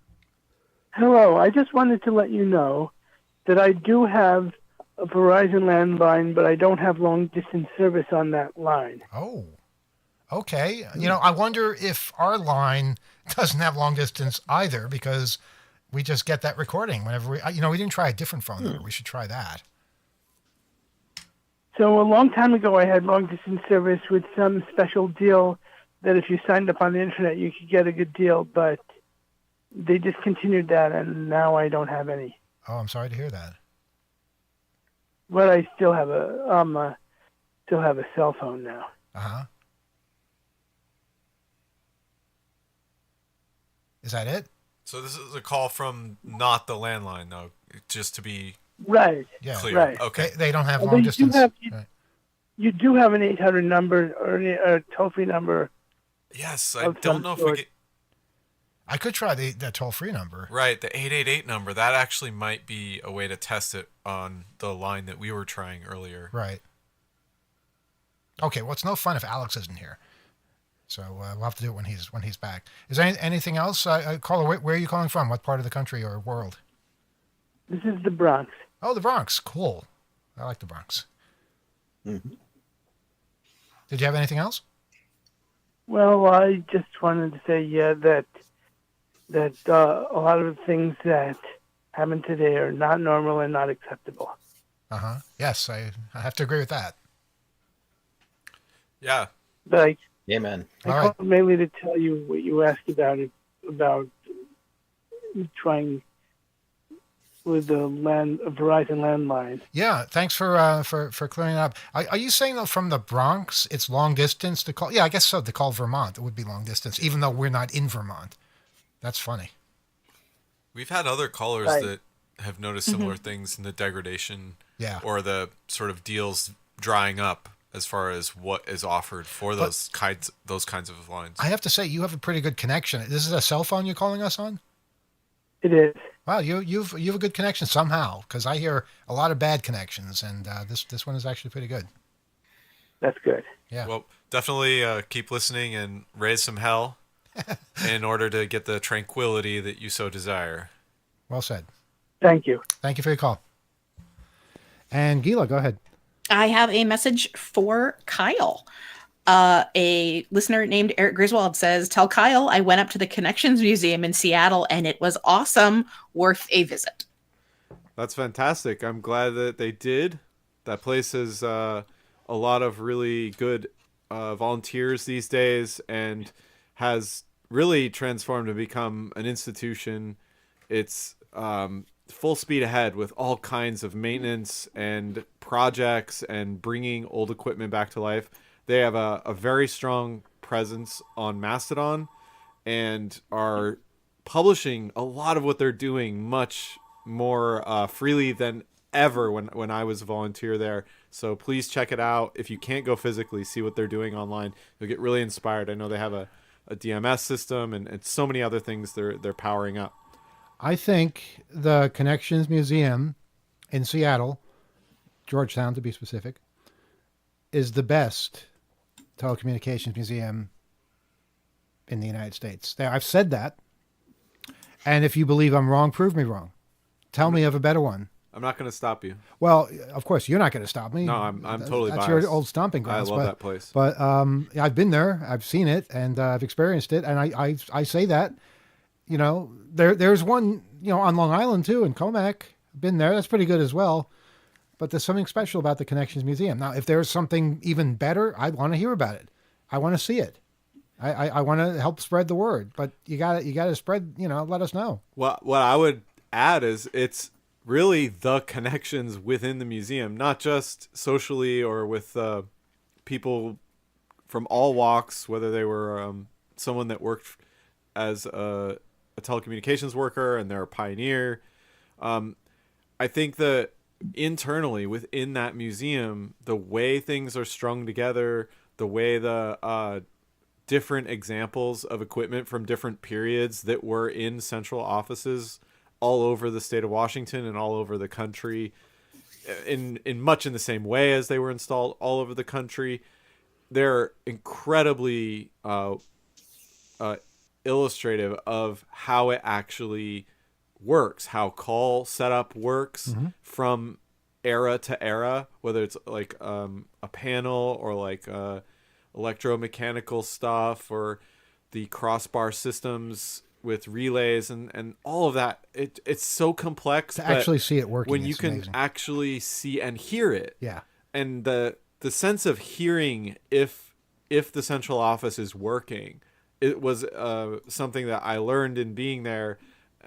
Hello, I just wanted to let you know that I do have a Verizon landline, but I don't have long-distance service on that line. Oh, okay. I wonder if our line doesn't have long-distance either, because we just get that recording whenever we didn't try a different phone number. We should try that. So a long time ago, I had long-distance service with some special deal that if you signed up on the internet, you could get a good deal, but they discontinued that, and now I don't have any. Oh, I'm sorry to hear that. But I still have a cell phone now. Is that it? So this is a call from not the landline, though, just to be right. clear. Right. Okay. They don't have long distance. You do have an 800 number or a toll-free number. Yes, I don't know if we get... I could try the toll-free number. Right, the 888 number. That actually might be a way to test it on the line that we were trying earlier. Right. Okay, well, it's no fun if Alex isn't here. So we'll have to do it when he's back. Is there anything else? Caller, where are you calling from? What part of the country or world? This is the Bronx. Oh, the Bronx. Cool. I like the Bronx. Mm-hmm. Did you have anything else? Well, I just wanted to say, that a lot of the things that happen today are not normal and not acceptable. Yes, I have to agree with that. Yeah. But Amen. I called mainly to tell you what you asked about trying with the Verizon landline. Yeah, thanks for clearing it up. Are you saying though from the Bronx it's long distance to call? Yeah, I guess so. To call Vermont, it would be long distance, even though we're not in Vermont. That's funny. We've had other callers that have noticed similar things in the degradation, or the sort of deals drying up as far as what is offered for those kinds of lines. I have to say, you have a pretty good connection. This is a cell phone you're calling us on? It is. Wow, you've a good connection somehow, because I hear a lot of bad connections, and this one is actually pretty good. That's good. Yeah. Well, definitely keep listening and raise some hell in order to get the tranquility that you so desire. Well said. Thank you. Thank you for your call. And Gila, go ahead. I have a message for Kyle. A listener named Eric Griswold says, "Tell Kyle I went up to the Connections Museum in Seattle and it was awesome, worth a visit." That's fantastic. I'm glad that they did. That place has a lot of really good volunteers these days and has really transformed to become an institution. It's full speed ahead with all kinds of maintenance and projects and bringing old equipment back to life. They have a very strong presence on Mastodon and are publishing a lot of what they're doing much more freely than ever when I was a volunteer there. So please check it out. If you can't go physically, see what they're doing online. You'll get really inspired. I know they have a DMS system and so many other things they're powering up. I think the Connections Museum in Seattle, Georgetown to be specific, is the best telecommunications museum in the United States. Now, I've said that, and if you believe I'm wrong, prove me wrong. Tell me of a better one. I'm not going to stop you. Well, of course, you're not going to stop me. No, I'm totally That's biased. your old stomping grounds. I love that place. But I've been there, I've seen it, and I've experienced it, and I say that. You know, there's one, you know, on Long Island too, in Comac. Been there. That's pretty good as well. But there's something special about the Connections Museum. Now, if there's something even better, I want to hear about it. I want to see it. I want to help spread the word. But you got to spread. You know, let us know. What I would add is it's really the connections within the museum, not just socially or with people from all walks, whether they were someone that worked as a telecommunications worker and they're a pioneer. I think that internally within that museum, the way things are strung together, the way the different examples of equipment from different periods that were in central offices all over the state of Washington and all over the country in much in the same way as they were installed all over the country. They're incredibly illustrative of how it actually works, how call setup works from era to era, whether it's like a panel or like electromechanical stuff or the crossbar systems with relays and all of that. It's so complex to actually see it working when you can amazing. actually see and hear it. Yeah. And the sense of hearing if the central office is working, it was something that I learned in being there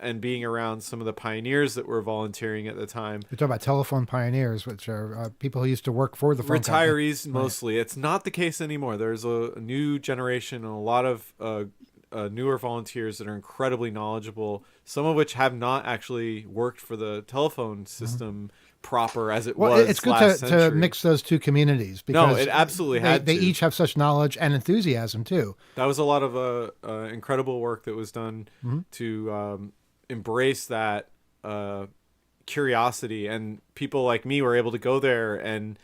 and being around some of the pioneers that were volunteering at the time. We're talking about telephone pioneers, which are people who used to work for the phone company. Retirees mostly. Right. It's not the case anymore. There's a new generation and a lot of newer volunteers that are incredibly knowledgeable, some of which have not actually worked for the telephone system proper as it was. It's good to mix those two communities because it absolutely had they each have such knowledge and enthusiasm too. That was a lot of incredible work that was done to embrace that curiosity, and people like me were able to go there and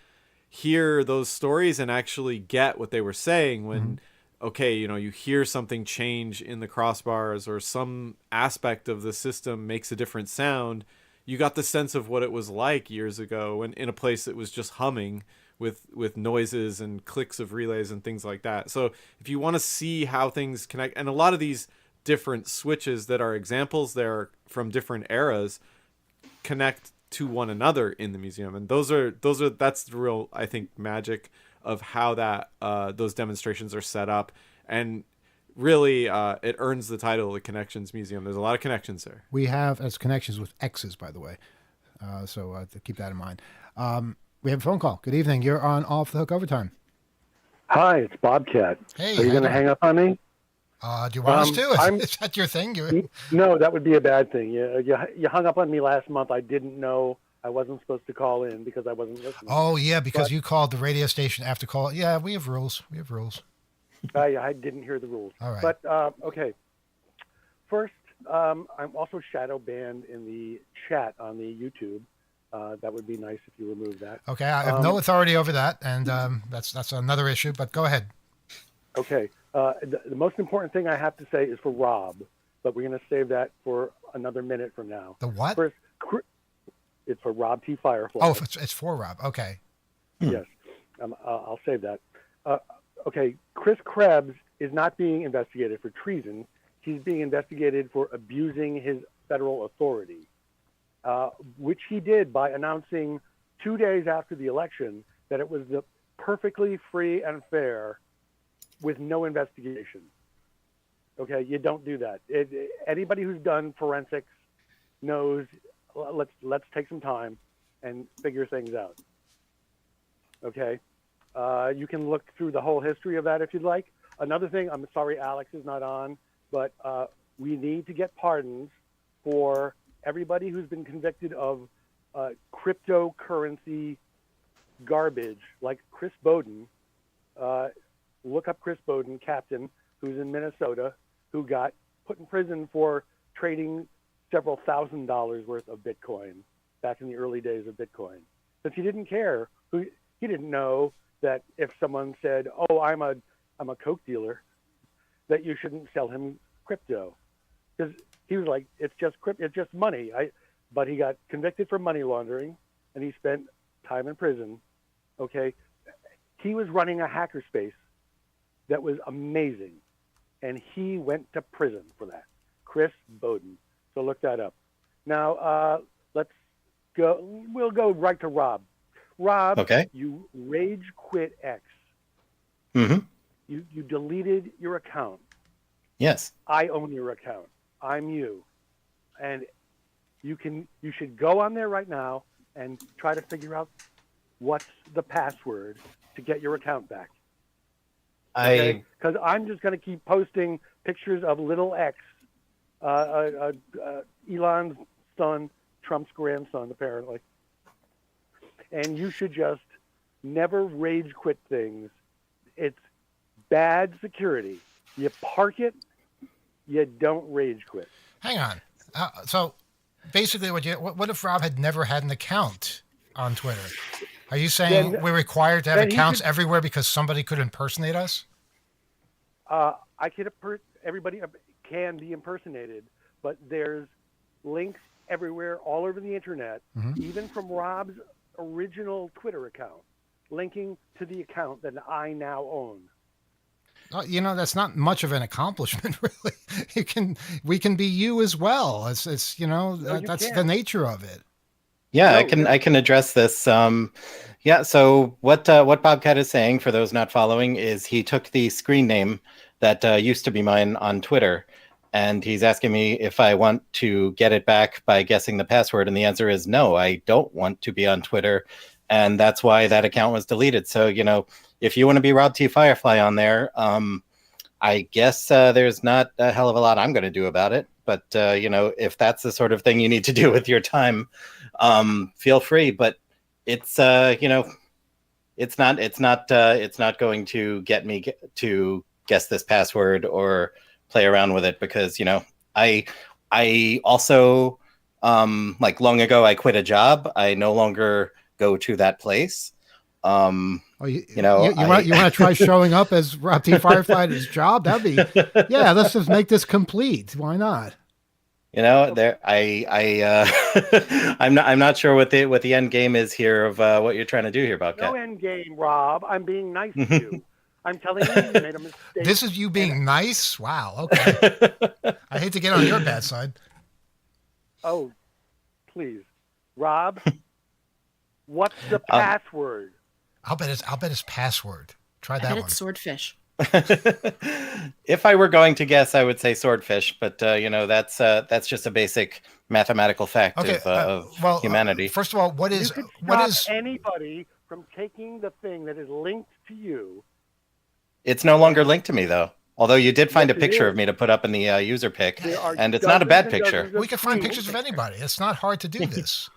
hear those stories and actually get what they were saying when okay, you know, you hear something change in the crossbars or some aspect of the system makes a different sound. You got the sense of what it was like years ago when in a place that was just humming with noises and clicks of relays and things like that. So if you want to see how things connect, and a lot of these different switches that are examples there from different eras connect to one another in the museum, and that's the real, I think, magic of how that those demonstrations are set up, and really it earns the title of the Connections Museum. There's a lot of connections there. We have as connections with X's, by the way, so to keep that in mind. We have a phone call. Good evening. You're on Off the Hook Overtime. Hi, it's Bobcat. Hey, are you going to hang up on me? Do you want us to? Is that your thing? No, that would be a bad thing. You hung up on me last month. I didn't know I wasn't supposed to call in because I wasn't listening. Oh, yeah, because you called the radio station after call. Yeah, we have rules. I didn't hear the rules. All right. But, okay. First, I'm also shadow banned in the chat on the YouTube. That would be nice if you remove that. Okay, I have no authority over that, and that's another issue, but go ahead. Okay. The most important thing I have to say is for Rob, but we're going to save that for another minute from now. The what? First, it's for Rob T. Firefly. Oh, it's for Rob. Okay. Yes. I'll save that. Okay. Chris Krebs is not being investigated for treason. He's being investigated for abusing his federal authority, which he did by announcing 2 days after the election that it was the perfectly free and fair with no investigation. Okay, you don't do that. Anybody who's done forensics knows let's take some time and figure things out. Okay, you can look through the whole history of that if you'd like. Another thing, I'm sorry Alex is not on, but we need to get pardons for everybody who's been convicted of cryptocurrency garbage, like Chris Bowden. Look up Chris Bowden, captain, who's in Minnesota, who got put in prison for trading several $1,000s worth of Bitcoin back in the early days of Bitcoin. But he didn't care. He didn't know that if someone said, "Oh, I'm a coke dealer," that you shouldn't sell him crypto, because he was like, "It's just it's just money." But he got convicted for money laundering, and he spent time in prison. Okay, he was running a hackerspace that was amazing, and he went to prison for that. Chris Bowden. So look that up. Now let's go. We'll go right to Rob. Rob, okay. You rage quit X. Mm-hmm. You deleted your account. Yes. I own your account. I'm you, and you should go on there right now and try to figure out what's the password to get your account back. Because I'm just going to keep posting pictures of little X, Elon's son, Trump's grandson, apparently. And you should just never rage quit things. It's bad security. You park it, you don't rage quit. Hang on. So basically, what if Rob had never had an account on Twitter? Are you saying we're required to have accounts everywhere because somebody could impersonate us? Everybody can be impersonated, but there's links everywhere, all over the internet, even from Rob's original Twitter account, linking to the account that I now own. That's not much of an accomplishment, really. We can be you as well. It's that's the nature of it. Yeah, I can address this. So what Bobcat is saying, for those not following, is he took the screen name that used to be mine on Twitter, and he's asking me if I want to get it back by guessing the password, and the answer is no, I don't want to be on Twitter, and that's why that account was deleted. So, if you want to be Rob T. Firefly on there, I guess there's not a hell of a lot I'm going to do about it. But, if that's the sort of thing you need to do with your time, feel free. But it's, it's not going to get me to guess this password or play around with it, because, I also, long ago, I quit a job. I no longer go to that place. You want to try showing up as Rob T. Firefly at his job? That'd be, let's just make this complete. Why not? I'm not sure what the end game is here of what you're trying to do here, Bobcat. No end game, Rob. I'm being nice to you. I'm telling you made a mistake. This is you being nice? Wow. Okay. I hate to get on your bad side. Oh, please, Rob. What's the password? I'll bet it's password. Try that one. It's swordfish. If I were going to guess, I would say swordfish, but that's just a basic mathematical fact of humanity. First of all, what is anybody from taking the thing that is linked to you? It's no longer linked to me, though. Although you did find a picture of me to put up in the user pick, and it's not a bad picture. We can find pictures of anybody. It's not hard to do this.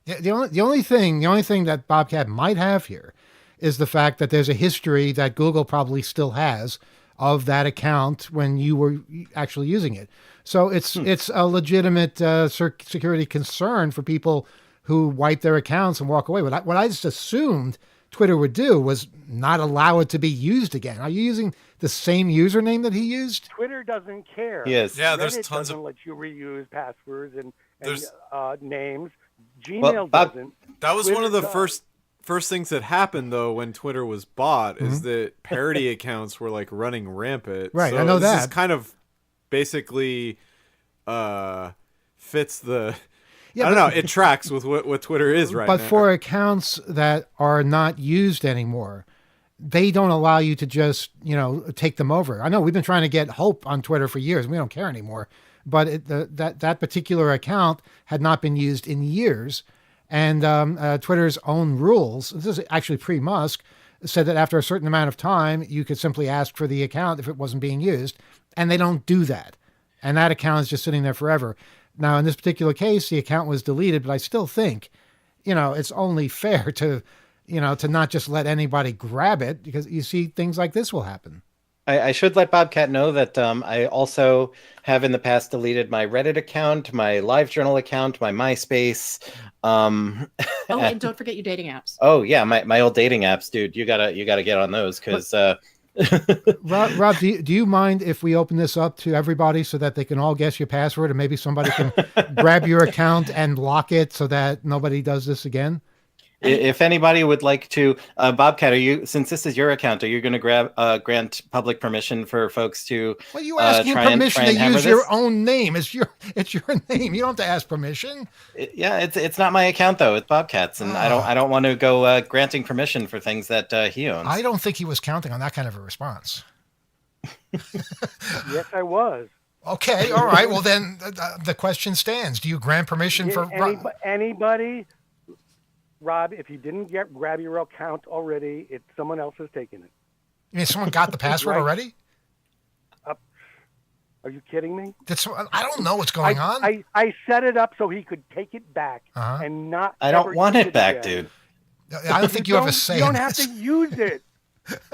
The only thing that Bobcat might have here is the fact that there's a history that Google probably still has of that account when you were actually using it. So it's a legitimate security concern for people who wipe their accounts and walk away. What I just assumed Twitter would do was not allow it to be used again. Are you using the same username that he used? Twitter doesn't care. Yes. Yeah, Reddit there's tons doesn't of let you reuse passwords and names. Gmail Well, doesn't. That was Twitter one of the does. first things that happened, though, when Twitter was bought, is that parody accounts were like running rampant. Right, so I know this that. is kind of basically fits the. I don't know. It tracks with what Twitter is right now. But for accounts that are not used anymore, they don't allow you to just, take them over. I know we've been trying to get Hope on Twitter for years. We don't care anymore. But that particular account had not been used in years. And Twitter's own rules, this is actually pre-Musk, said that after a certain amount of time, you could simply ask for the account if it wasn't being used. And they don't do that. And that account is just sitting there forever. Now, in this particular case, the account was deleted, but I still think, it's only fair to not just let anybody grab it, because you see things like this will happen. I should let Bobcat know that I also have in the past deleted my Reddit account, my LiveJournal account, my MySpace. And don't forget your dating apps. Oh yeah, my old dating apps, dude. You gotta get on those because. Rob, do you mind if we open this up to everybody so that they can all guess your password, and maybe somebody can grab your account and lock it so that nobody does this again? If anybody would like to, Bobcat, since this is your account, are you going to grant public permission for folks to? Well, you asking permission to use your own name. It's your name. You don't have to ask permission. It's not my account though. It's Bobcat's, and I don't want to go granting permission for things that he owns. I don't think he was counting on that kind of a response. Yes, I was. Okay, all right. Well, then the question stands: do you grant permission for anybody? Rob, if you didn't grab your account already, someone else has taken it. You mean someone got the password already? Are you kidding me? I don't know what's going on. I set it up so he could take it back and not. I don't want it back, dude. I don't think you have a say. You don't have to use it.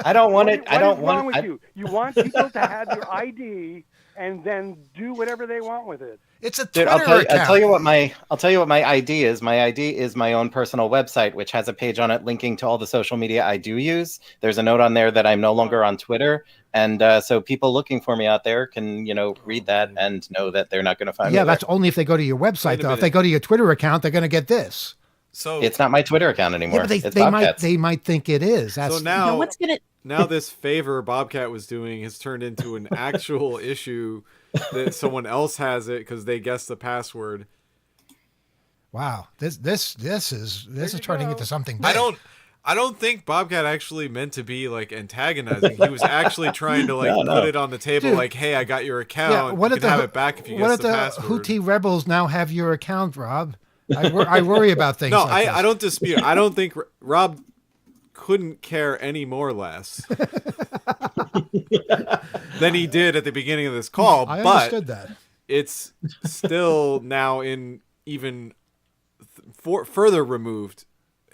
I don't want it. I don't want. What's wrong with you? You want people to have your ID and then do whatever they want with it. It's a Twitter account. I'll tell you what my ID is. My ID is my own personal website, which has a page on it linking to all the social media I do use. There's a note on there that I'm no longer on Twitter, and so people looking for me out there can read that and know that they're not going to find me. Yeah, that's only if they go to your website, though. If they go to your Twitter account, they're going to get this. So it's not my Twitter account anymore. Yeah, but they might think it is. So now this favor Bobcat was doing has turned into an actual issue that someone else has it because they guessed the password. Wow, this is turning into something big. I don't think Bobcat actually meant to be like antagonizing. He was actually trying to put it on the table. Dude, like, hey, I got your account. Yeah, you can have it back if you guess the password. What if the Houthi rebels now have your account, Rob? I worry about things. No, like I don't dispute. I don't think Rob couldn't care any more or less than he did at the beginning of this call. I understood that. It's still now in even further removed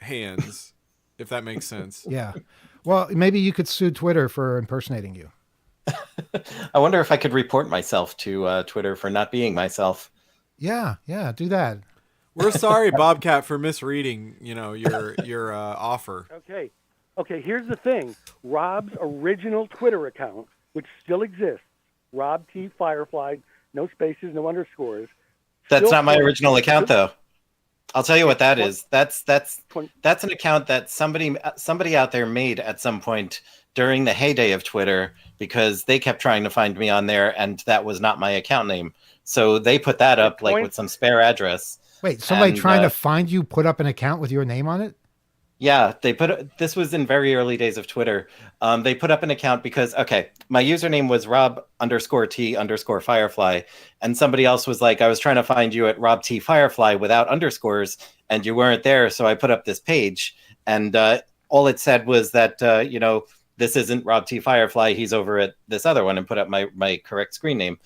hands, if that makes sense. Yeah. Well, maybe you could sue Twitter for impersonating you. I wonder if I could report myself to Twitter for not being myself. Yeah, do that. We're sorry, Bobcat, for misreading, your offer. Okay. Here's the thing: Rob's original Twitter account, which still exists, Rob T Firefly, no spaces, no underscores. That's not my original account, though. I'll tell you what that is. That's an account that somebody out there made at some point during the heyday of Twitter because they kept trying to find me on there, and that was not my account name. So they put that up with some spare address. Wait, somebody trying to find you put up an account with your name on it? Yeah, this was in very early days of Twitter. They put up an account because, my username was Rob_T_Firefly. And somebody else was like, I was trying to find you at Rob T Firefly without underscores and you weren't there. So I put up this page and all it said was that, this isn't Rob T Firefly. He's over at this other one and put up my correct screen name.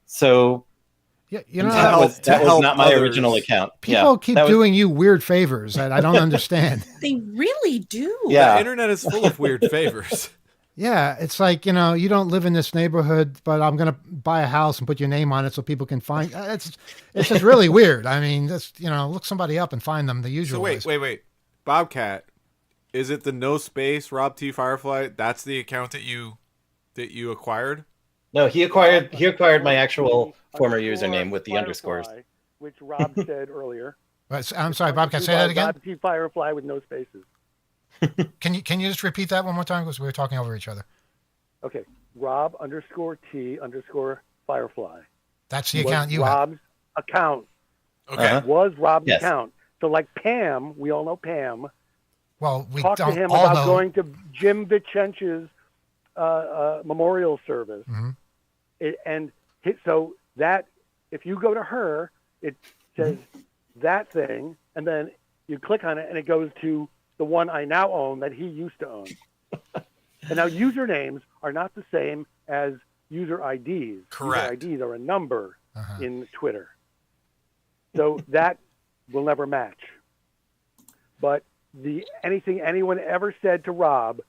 So yeah, that was not my original account. People keep doing you weird favors that I don't understand. They really do. Yeah, the internet is full of weird favors. Yeah, it's like, you don't live in this neighborhood, but I'm going to buy a house and put your name on it so people can find. It's just really weird. I mean, look somebody up and find them the usual ways. Wait. Bobcat, is it the no space Rob T Firefly? That's the account that you acquired? No, he acquired my actual former username with the underscores, which Rob said earlier. I'm sorry, Bobcat. Say that again. Rob T Firefly with no spaces. Can you just repeat that one more time because we were talking over each other? Okay, Rob_T_Firefly. That's the account you have. Rob's account. Okay. Was Rob's account. So like Pam, we all know Pam, Well, we talk to don't him all about know. going to Jim Vicence's memorial service. So that if you go to her, it says that thing, and then you click on it, and it goes to the one I now own that he used to own. And now usernames are not the same as user IDs. Correct. User IDs are a number in Twitter. So that will never match. But anything anyone ever said to Rob,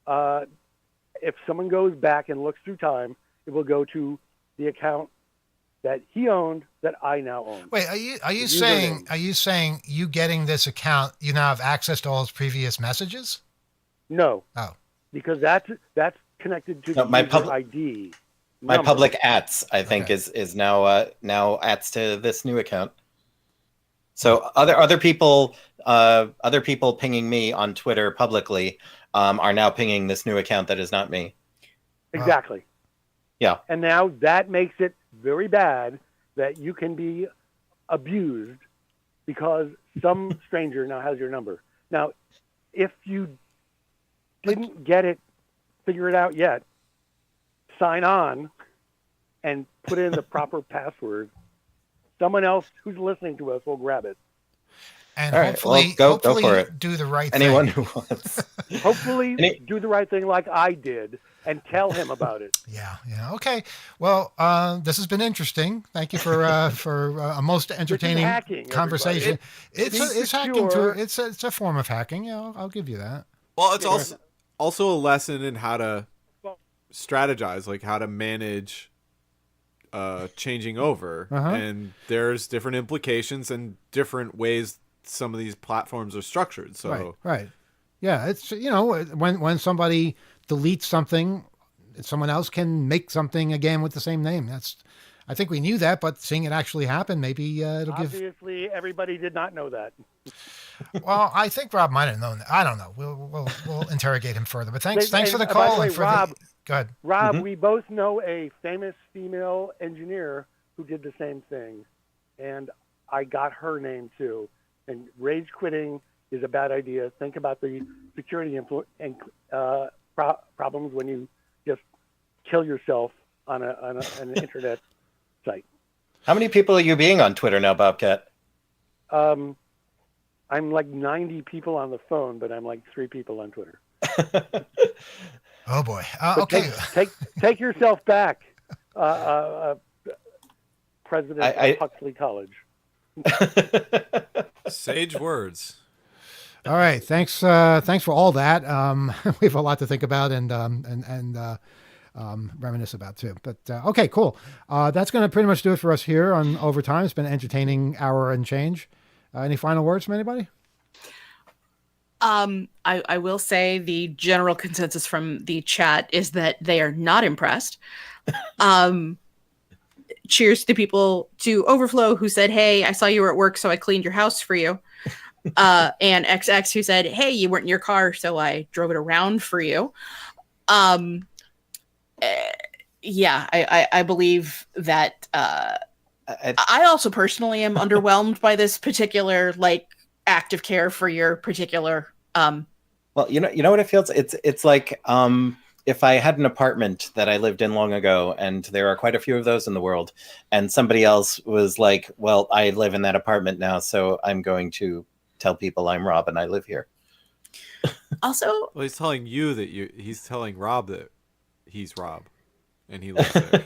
if someone goes back and looks through time, it will go to the account that he owned that I now own. Wait, are you saying you getting this account, you now have access to all his previous messages? No. Oh. Because that's connected to the user ID. My number. public @, I think, is now @ to this new account. So other people pinging me on Twitter publicly are now pinging this new account that is not me. Exactly. Yeah. And now that makes it very bad that you can be abused because some stranger now has your number. Now, if you didn't figure it out yet, sign on and put in the proper password. Someone else who's listening to us will grab it. And all hopefully, right, well, go for it. Do the right Anyone thing. who wants. Hopefully do the right thing like I did and tell him about it. Yeah. Okay. Well, this has been interesting. Thank you for a most entertaining hacking, conversation. It's hacking too. It's a form of hacking. Yeah, I'll give you that. Well, it's also a lesson in how to strategize, like how to manage changing over. And there's different implications and different ways some of these platforms are structured. So right. Yeah, it's when somebody deletes something, someone else can make something again with the same name. I think we knew that, but seeing it actually happen, maybe it'll give. Obviously, everybody did not know that. Well, I think Rob might have known that. I don't know. We'll interrogate him further. But thanks for the by call the way, and for Rob, go ahead. Rob, we both know a famous female engineer who did the same thing, and I got her name too. And rage quitting is a bad idea. Think about the security problems when you just kill yourself on an internet site. How many people are you being on Twitter now, Bobcat? I'm like 90 people on the phone, but I'm like 3 people on Twitter. Oh boy. Okay. Take yourself back, President of Huxley College. Sage words. All right. Thanks for all that. We have a lot to think about and reminisce about too. But okay, cool. That's going to pretty much do it for us here on Overtime. It's been an entertaining hour and change. Any final words from anybody? I will say the general consensus from the chat is that they are not impressed. Cheers to people to Overflow who said, "Hey, I saw you were at work, so I cleaned your house for you." And XX who said, "Hey, you weren't in your car, so I drove it around for you." Yeah, I believe that. I also personally am underwhelmed by this particular act of care for your particular. Well, you know what it feels. It's like if I had an apartment that I lived in long ago, and there are quite a few of those in the world, and somebody else was like, "Well, I live in that apartment now, so I'm going to tell people I'm Rob and I live here." Also, well, he's telling you that he's telling Rob that he's Rob, and he lives there.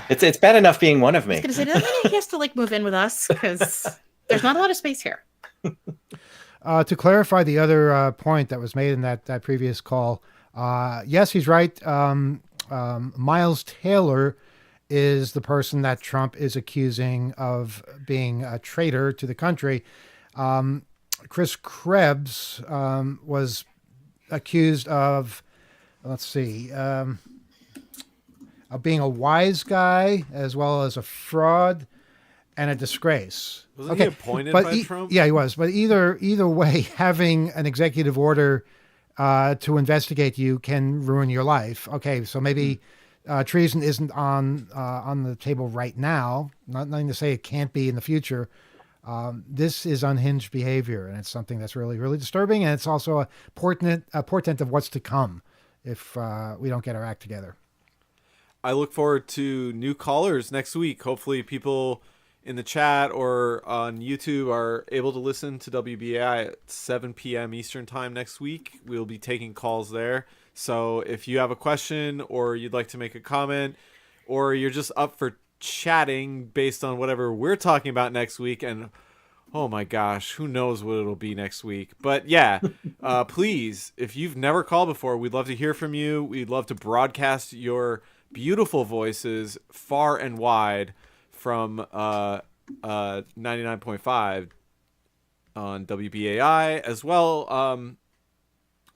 It's bad enough being one of me. I was gonna say, doesn't mean he has to move in with us because there's not a lot of space here. To clarify the other point that was made in that previous call, yes, he's right. Miles Taylor is the person that Trump is accusing of being a traitor to the country. Chris Krebs was accused of, of being a wise guy as well as a fraud and a disgrace. Wasn't he appointed by Trump? Yeah, he was. But either way, having an executive order to investigate you can ruin your life. Okay, so maybe treason isn't on the table right now. Nothing to say it can't be in the future. This is unhinged behavior, and it's something that's really, really disturbing, and it's also a portent of what's to come if we don't get our act together. I look forward to new callers next week. Hopefully people in the chat or on YouTube are able to listen to WBAI at 7 p.m. Eastern time next week. We'll be taking calls there. So if you have a question or you'd like to make a comment or you're just up for chatting based on whatever we're talking about next week, and oh my gosh, who knows what it'll be next week. But yeah, please, if you've never called before, we'd love to hear from you. We'd love to broadcast your beautiful voices far and wide from 99.5 on WBAI as well. I'm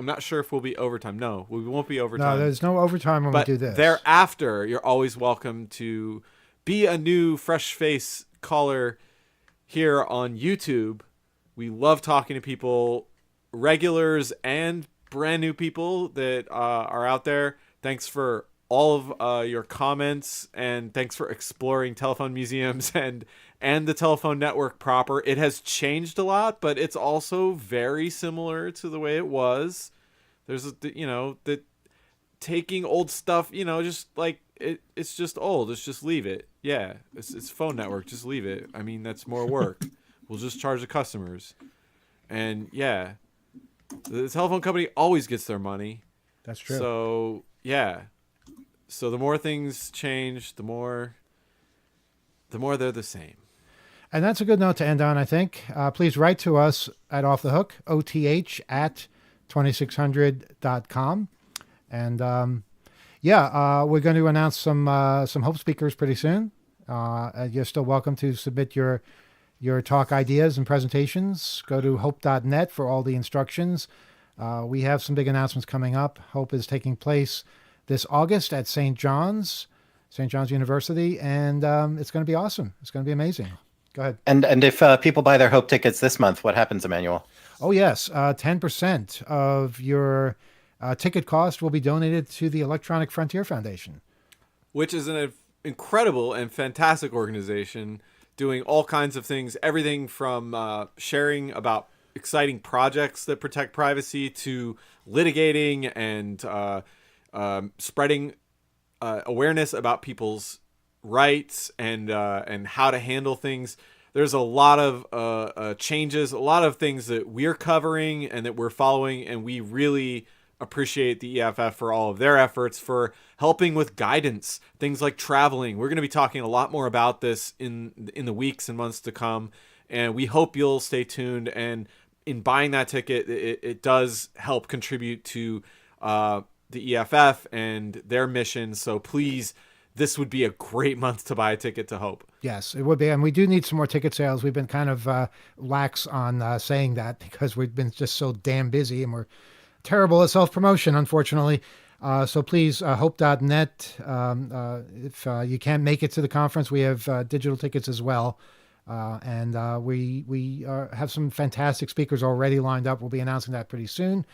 not sure if we'll be overtime. No, we won't be overtime. No, there's no overtime when we do this. Thereafter, you're always welcome to be a new fresh face caller here on YouTube. We love talking to people, regulars and brand new people that are out there. Thanks for all of your comments, and thanks for exploring telephone museums and the telephone network proper. It has changed a lot, but it's also very similar to the way it was. There's the taking old stuff, just like it's just old. Let's just leave it. Yeah, it's phone network. Just leave it. I mean, that's more work. We'll just charge the customers. And yeah, the telephone company always gets their money. That's true. So yeah. So the more things change, the more they're the same. And that's a good note to end on, I think. Please write to us at Off the Hook, oth@2600.com. And we're going to announce some Hope speakers pretty soon. You're still welcome to submit your talk ideas and presentations. Go to hope.net for all the instructions. We have some big announcements coming up. Hope is taking place this August at St. John's University, and it's going to be awesome. It's going to be amazing. Go ahead. And if people buy their Hope tickets this month, what happens, Emmanuel? Oh, yes. 10% of your ticket cost will be donated to the Electronic Frontier Foundation, which is an incredible and fantastic organization doing all kinds of things, everything from sharing about exciting projects that protect privacy to litigating and spreading awareness about people's rights and how to handle things. There's a lot of changes, a lot of things that we're covering and that we're following, and we really appreciate the EFF for all of their efforts for helping with guidance, things like traveling. We're going to be talking a lot more about this in the weeks and months to come, and we hope you'll stay tuned. And in buying that ticket, it does help contribute to the EFF and their mission. So please, this would be a great month to buy a ticket to Hope. Yes, it would be. And we do need some more ticket sales. We've been kind of lax on saying that because we've been just so damn busy and we're terrible at self-promotion, unfortunately. So please, hope.net. If you can't make it to the conference, we have digital tickets as well. And we have some fantastic speakers already lined up. We'll be announcing that pretty soon.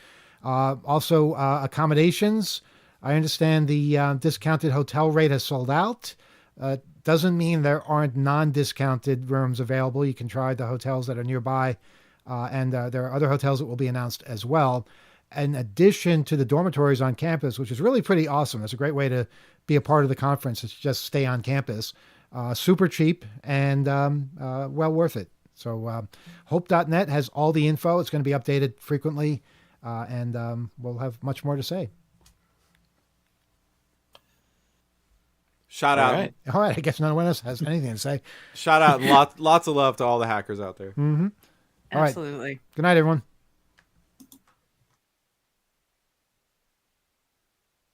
Also, accommodations. I understand the discounted hotel rate has sold out. Doesn't mean there aren't non-discounted rooms available. You can try the hotels that are nearby. And there are other hotels that will be announced as well. In addition to the dormitories on campus, which is really pretty awesome. It's a great way to be a part of the conference. It's just stay on campus. Super cheap and well worth it. So hope.net has all the info. It's going to be updated frequently. And we'll have much more to say. Shout out. All right. I guess no one else has anything to say. Shout out. Lots of love to all the hackers out there. Mm-hmm. All Absolutely. Right. Good night, everyone.